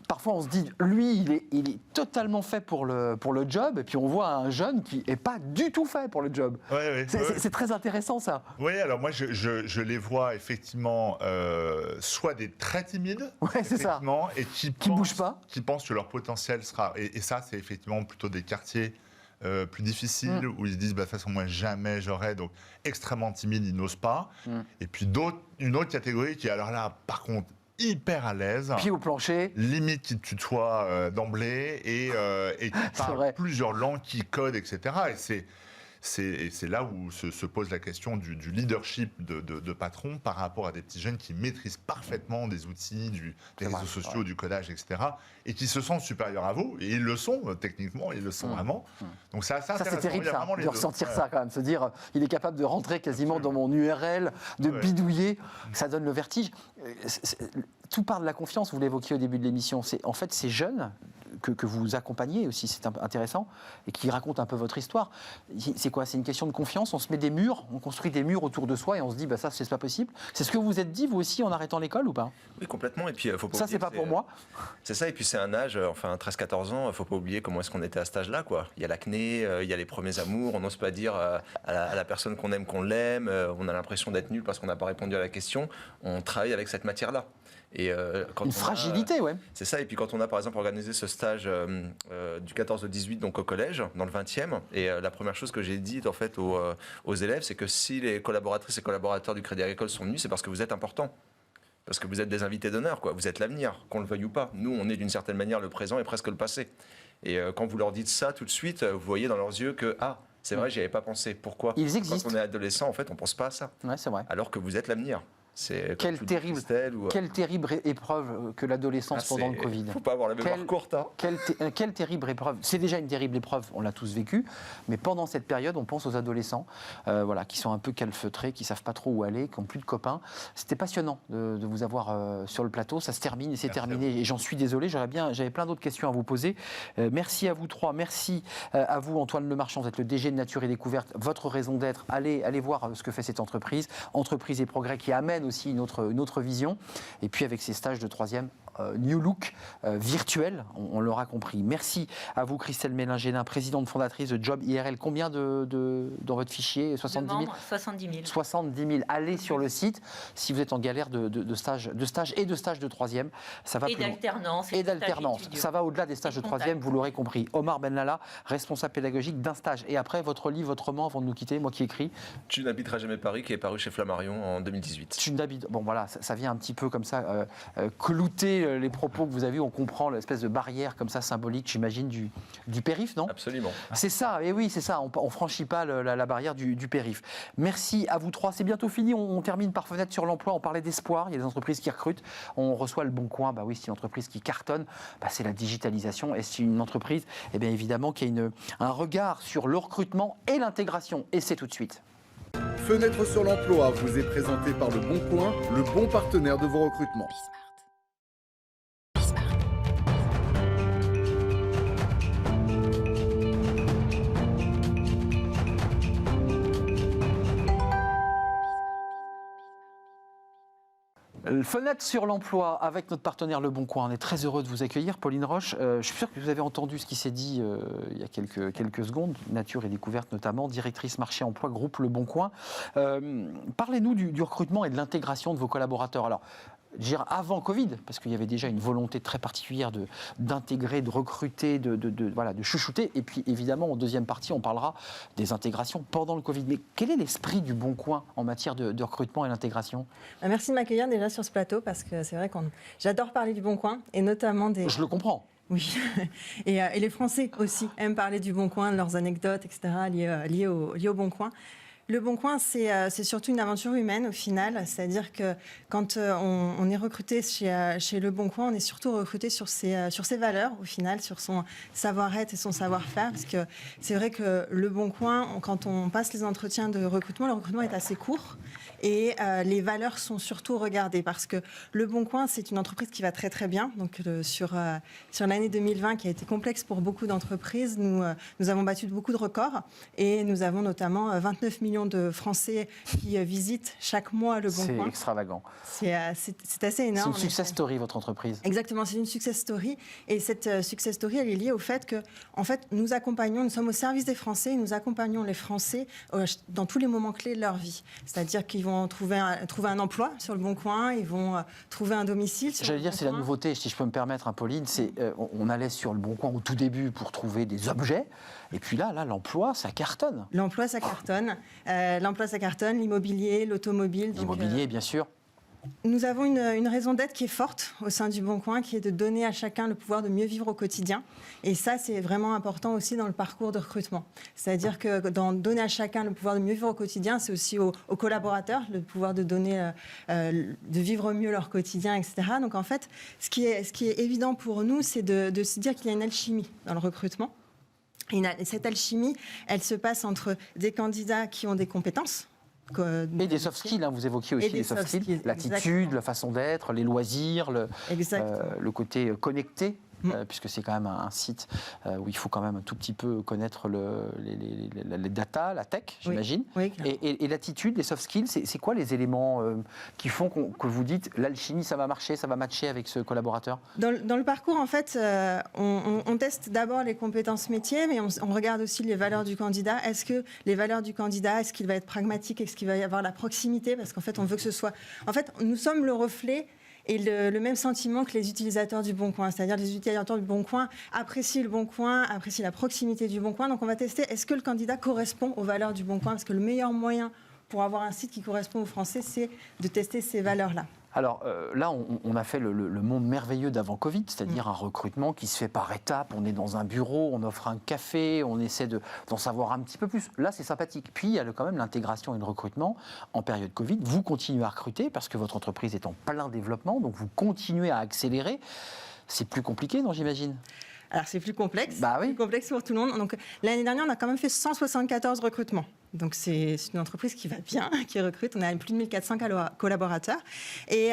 Parfois, on se dit, lui, il est totalement fait pour le job, et puis on voit un jeune qui n'est pas du tout fait pour le job. C'est très intéressant, ça.
Oui, alors moi, je les vois effectivement soit des très timides,
c'est ça,
et qui
bougent pas,
qui pensent que leur potentiel sera... Et ça, c'est effectivement plutôt des quartiers plus difficiles, où ils se disent, de toute façon, moi, jamais j'aurais, donc extrêmement timides, ils n'osent pas. Et puis une autre catégorie qui, alors là, par contre, hyper à l'aise.
Pied au plancher.
Limite qui tutoie d'emblée et qui parle plusieurs langues, qui code, etc. Et c'est là où se pose la question du leadership de patron par rapport à des petits jeunes qui maîtrisent parfaitement des outils, des réseaux sociaux, du codage, etc. Et qui se sentent supérieurs à vous. Et ils le sont, techniquement, ils le sont vraiment. Donc ça c'est terrible,
de ressentir ça quand même. Se dire, il est capable de rentrer quasiment dans mon URL, de bidouiller. Ça donne le vertige. Tout part de la confiance, vous l'évoquiez au début de l'émission. En fait, ces jeunes, que vous accompagnez aussi, c'est intéressant, et qui raconte un peu votre histoire. C'est quoi? C'est une question de confiance? On se met des murs, on construit des murs autour de soi et on se dit, ça, c'est pas possible. C'est ce que vous vous êtes dit, vous aussi, en arrêtant l'école ou pas?
Oui, complètement. Et puis, faut pas
ça,
oublier
c'est pas pour moi.
C'est ça, et puis c'est un âge, 13-14 ans, faut pas oublier comment est-ce qu'on était à cet âge-là, quoi. Il y a l'acné, il y a les premiers amours, on n'ose pas dire à la personne qu'on aime qu'on l'aime, on a l'impression d'être nul parce qu'on n'a pas répondu à la question. On travaille avec cette matière-là. Et
une fragilité, ouais.
C'est ça, et puis quand on a par exemple organisé ce stage du 14 au 18, donc au collège, dans le 20e, et la première chose que j'ai dit en fait aux élèves, c'est que si les collaboratrices et collaborateurs du Crédit Agricole sont venus, c'est parce que vous êtes importants. Parce que vous êtes des invités d'honneur, quoi. Vous êtes l'avenir, qu'on le veuille ou pas. Nous, on est d'une certaine manière le présent et presque le passé. Et quand vous leur dites ça tout de suite, vous voyez dans leurs yeux que c'est vrai, j'y avais pas pensé. Pourquoi?
Ils existent.
Quand on est adolescent, en fait, on pense pas à ça.
Ouais, c'est vrai.
Alors que vous êtes l'avenir.
Quelle terrible épreuve que l'adolescence pendant le Covid.
Il ne faut pas avoir la mémoire courte. Hein.
Quelle terrible épreuve. C'est déjà une terrible épreuve, on l'a tous vécu, mais pendant cette période, on pense aux adolescents qui sont un peu calfeutrés, qui ne savent pas trop où aller, qui n'ont plus de copains. C'était passionnant de vous avoir sur le plateau. Ça se termine et c'est terminé. Et j'en suis désolé, j'avais plein d'autres questions à vous poser. Merci à vous trois. Merci à vous, Antoine Lemarchand. Vous êtes le DG de Nature et Découverte. Votre raison d'être, allez voir ce que fait cette entreprise. Entreprise et Progrès qui amène aussi une autre vision. Et puis avec ces stages de troisième, New Look virtuel, on l'aura compris. Merci à vous, Christelle Mélingélin, présidente fondatrice de Job IRL. Combien dans votre fichier? 70 000
70 000.
70 000. Allez sur le site si vous êtes en galère de stage et de stage de troisième. Ça va
et d'alternance.
Et d'alternance. Ça va au-delà des stages de troisième, vous l'aurez compris. Omar Benlala, responsable pédagogique d'un stage. Et après, votre livre, votre roman, avant de nous quitter, moi qui écris.
Tu n'habiteras jamais Paris, qui est paru chez Flammarion en 2018.
Bon voilà, ça vient un petit peu comme ça clouter les propos que vous avez, on comprend l'espèce de barrière comme ça symbolique, j'imagine, du périph', non?
Absolument.
C'est ça, et oui, c'est ça, on ne franchit pas la barrière du périph'. Merci à vous trois, c'est bientôt fini, on termine par Fenêtre sur l'emploi, on parlait d'espoir, il y a des entreprises qui recrutent, on reçoit le Bon Coin, oui, c'est une entreprise qui cartonne, c'est la digitalisation, et c'est une entreprise, bien évidemment, qui a un regard sur le recrutement et l'intégration, et c'est tout de suite.
Fenêtre sur l'emploi vous est présenté par le Bon Coin, le bon partenaire de vos recrutements.
Fenêtre sur l'emploi avec notre partenaire Le Bon Coin. On est très heureux de vous accueillir, Pauline Roche. Je suis sûr que vous avez entendu ce qui s'est dit il y a quelques secondes, Nature et Découverte notamment, directrice marché emploi groupe Le Bon Coin. Parlez-nous du recrutement et de l'intégration de vos collaborateurs. Alors, dire avant Covid, parce qu'il y avait déjà une volonté très particulière d'intégrer, de recruter, de chouchouter. Et puis évidemment, en deuxième partie, on parlera des intégrations pendant le Covid. Mais quel est l'esprit du Bon Coin en matière de recrutement et d'intégration?
Merci de m'accueillir déjà sur ce plateau, parce que c'est vrai que j'adore parler du Bon Coin, et notamment des...
Je le comprends.
Oui, et les Français aussi aiment parler du Bon Coin, de leurs anecdotes, etc., liées au Bon Coin. Le Bon Coin, c'est surtout une aventure humaine au final, c'est-à-dire que quand on est recruté chez Le Bon Coin, on est surtout recruté sur ses valeurs au final, sur son savoir-être et son savoir-faire, parce que c'est vrai que Le Bon Coin, quand on passe les entretiens de recrutement, le recrutement est assez court et les valeurs sont surtout regardées, parce que Le Bon Coin, c'est une entreprise qui va très très bien. Donc sur l'année 2020 qui a été complexe pour beaucoup d'entreprises, nous avons battu beaucoup de records et nous avons notamment 29 millions de Français qui visitent chaque mois Le Bon Coin.
C'est extravagant.
C'est assez énorme.
C'est une success story, votre entreprise.
Exactement, c'est une success story. Et cette success story, elle est liée au fait que, en fait, nous sommes au service des Français, et nous accompagnons les Français dans tous les moments clés de leur vie. C'est-à-dire qu'ils vont trouver un emploi sur Le Bon Coin, ils vont trouver un domicile.
J'allais dire, c'est la nouveauté, si je peux me permettre, Pauline, c'est on allait sur Le Bon Coin au tout début pour trouver des objets. Et puis là, l'emploi, ça cartonne.
L'emploi, ça cartonne. L'immobilier, l'automobile.
L'immobilier, bien sûr.
Nous avons une raison d'être qui est forte au sein du Bon Coin, qui est de donner à chacun le pouvoir de mieux vivre au quotidien. Et ça, c'est vraiment important aussi dans le parcours de recrutement. C'est-à-dire que dans donner à chacun le pouvoir de mieux vivre au quotidien, c'est aussi aux collaborateurs le pouvoir de donner, de vivre mieux leur quotidien, etc. Donc en fait, ce qui est évident pour nous, c'est de se dire qu'il y a une alchimie dans le recrutement. Et cette alchimie, elle se passe entre des candidats qui ont des compétences.
Et des soft skills, vous évoquiez aussi les soft skills, l'attitude, la façon d'être, les loisirs, le côté connecté. puisque c'est quand même un site où il faut quand même un tout petit peu connaître les data, la tech, j'imagine.
Oui,
et l'attitude, les soft skills, c'est quoi les éléments qui font que vous dites l'alchimie, ça va marcher, ça va matcher avec ce collaborateur? Dans
le parcours, en fait, on teste d'abord les compétences métiers, mais on regarde aussi les valeurs du candidat. Est-ce que les valeurs du candidat, est-ce qu'il va être pragmatique, est-ce qu'il va y avoir la proximité? Parce qu'en fait, on veut que ce soit... En fait, nous sommes le reflet et le même sentiment que les utilisateurs du Bon Coin. C'est-à-dire les utilisateurs du Bon Coin apprécient le Bon Coin, apprécient la proximité du Bon Coin. Donc on va tester, est-ce que le candidat correspond aux valeurs du Bon Coin? Parce que le meilleur moyen pour avoir un site qui correspond aux Français, c'est de tester ces valeurs-là.
Alors là, on a fait le monde merveilleux d'avant Covid, c'est-à-dire un recrutement qui se fait par étapes. On est dans un bureau, on offre un café, on essaie d'en savoir un petit peu plus. Là, c'est sympathique. Puis, il y a quand même l'intégration et le recrutement en période Covid. Vous continuez à recruter parce que votre entreprise est en plein développement, donc vous continuez à accélérer. C'est plus compliqué, non, j'imagine?
Alors, c'est plus complexe,
plus
complexe pour tout le monde. Donc, l'année dernière, on a quand même fait 174 recrutements. Donc, c'est une entreprise qui va bien, qui recrute. On a plus de 1400 collaborateurs. Et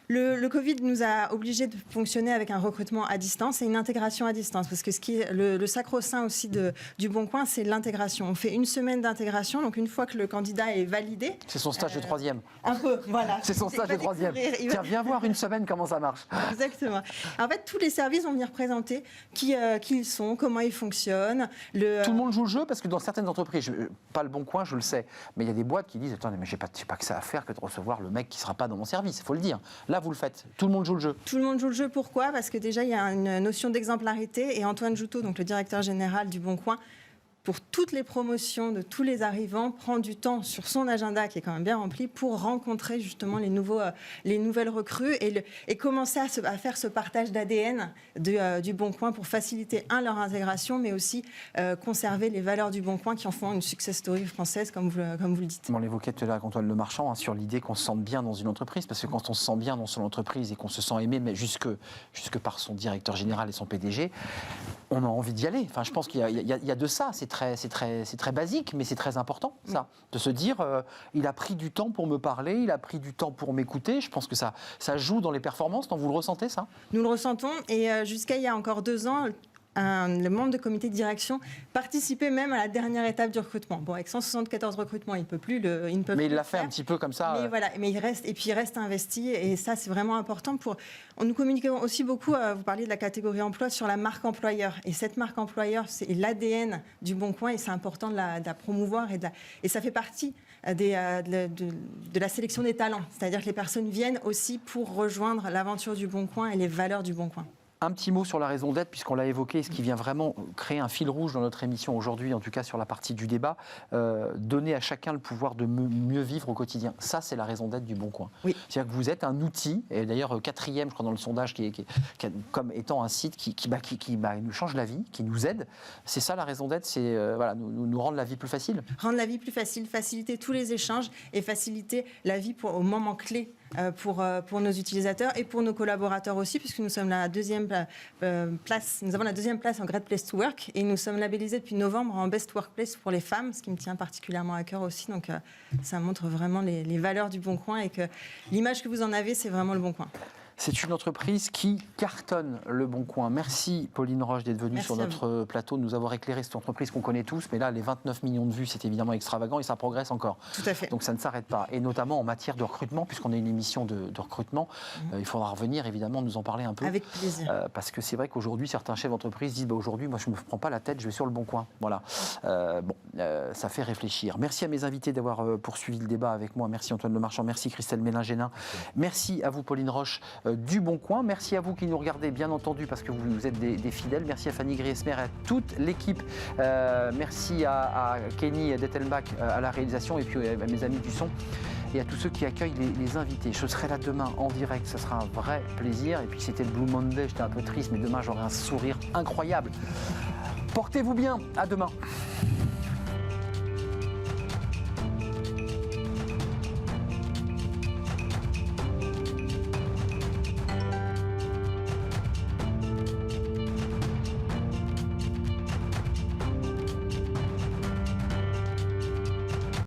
le Covid nous a obligés de fonctionner avec un recrutement à distance et une intégration à distance. Parce que ce qui est le sacro-saint aussi du Bon Coin, c'est l'intégration. On fait une semaine d'intégration. Donc, une fois que le candidat est validé...
C'est son stage de troisième.
Un peu, voilà.
C'est son stage de troisième. Tiens, viens voir une semaine comment ça marche.
Exactement. En fait, tous les services vont venir présenter qui ils sont, comment ils fonctionnent.
Tout le monde joue le jeu parce que dans certaines entreprises, pas le Bon Coin, je le sais, mais il y a des boîtes qui disent « Attendez, mais j'ai pas que ça à faire que de recevoir le mec qui ne sera pas dans mon service. » Il faut le dire. Là, vous le faites. Tout le monde joue le jeu.
Tout le monde joue le jeu. Pourquoi? Parce que déjà, il y a une notion d'exemplarité. Et Antoine Joutot, donc le directeur général du Bon Coin, pour toutes les promotions de tous les arrivants, prend du temps sur son agenda, qui est quand même bien rempli, pour rencontrer justement les nouvelles recrues et commencer à faire ce partage d'ADN du Bon Coin pour faciliter, leur intégration, mais aussi conserver les valeurs du Bon Coin qui en font une success story française, comme vous le dites.
On l'évoquait tout à l'heure avec Antoine Lemarchand, sur l'idée qu'on se sente bien dans une entreprise, parce que quand on se sent bien dans son entreprise et qu'on se sent aimé, mais jusque par son directeur général et son PDG, on a envie d'y aller. Enfin, je pense qu'il y a de ça. C'est très basique, mais c'est très important, ça. De se dire, il a pris du temps pour me parler, il a pris du temps pour m'écouter. Je pense que ça joue dans les performances. Donc vous le ressentez, ça?
Nous le ressentons. Et jusqu'à il y a encore 2 ans, le membre de comité de direction participait même à la dernière étape du recrutement. Bon, avec 174 recrutements, il ne peut plus
mais il l'a fait un petit peu comme ça.
Mais voilà, mais il reste investi, et ça, c'est vraiment important. Nous communiquons aussi beaucoup, vous parliez de la catégorie emploi, sur la marque employeur. Et cette marque employeur, c'est l'ADN du Bon Coin, et c'est important de la promouvoir, et ça fait partie de la sélection des talents. C'est-à-dire que les personnes viennent aussi pour rejoindre l'aventure du Bon Coin et les valeurs du Bon Coin.
Un petit mot sur la raison d'être, puisqu'on l'a évoqué, ce qui vient vraiment créer un fil rouge dans notre émission aujourd'hui, en tout cas sur la partie du débat, donner à chacun le pouvoir de mieux vivre au quotidien. Ça, c'est la raison d'être du Bon Coin.
Oui.
C'est-à-dire que vous êtes un outil, et d'ailleurs 4e, je crois, dans le sondage, comme étant un site qui nous change la vie, qui nous aide. C'est ça la raison d'être, c'est nous rendre la vie plus facile.
Rendre la vie plus facile, faciliter tous les échanges et faciliter la vie au moment clé. Pour nos utilisateurs et pour nos collaborateurs aussi, puisque nous sommes la deuxième place. Nous avons la 2e place en Great Place to Work, et nous sommes labellisés depuis novembre en Best Workplace pour les femmes, ce qui me tient particulièrement à cœur aussi. Donc ça montre vraiment les valeurs du Bon Coin, et que l'image que vous en avez, c'est vraiment le Bon Coin.
C'est une entreprise qui cartonne le Bon Coin. Merci Pauline Roche d'être venue sur notre plateau, de nous avoir éclairé cette entreprise qu'on connaît tous. Mais là, les 29 millions de vues, c'est évidemment extravagant, et ça progresse encore.
Tout à fait.
Donc ça ne s'arrête pas. Et notamment en matière de recrutement, puisqu'on est une émission de recrutement, il faudra revenir évidemment nous en parler un peu.
Avec plaisir.
Parce que c'est vrai qu'aujourd'hui, certains chefs d'entreprise disent aujourd'hui, moi je ne me prends pas la tête, je vais sur le Bon Coin. Voilà. Ça fait réfléchir. Merci à mes invités d'avoir poursuivi le débat avec moi. Merci Antoine Lemarchand, merci Christelle Mélin-Génin. Merci à vous Pauline Roche du Bon Coin. Merci à vous qui nous regardez, bien entendu, parce que vous êtes des fidèles. Merci à Fanny Griesmer et à toute l'équipe. Merci à Kenny Dettelbach à la réalisation, et puis à mes amis du son, et à tous ceux qui accueillent les invités. Je serai là demain en direct, ce sera un vrai plaisir. Et puis c'était le Blue Monday, j'étais un peu triste, mais demain j'aurai un sourire incroyable. Portez-vous bien, à demain.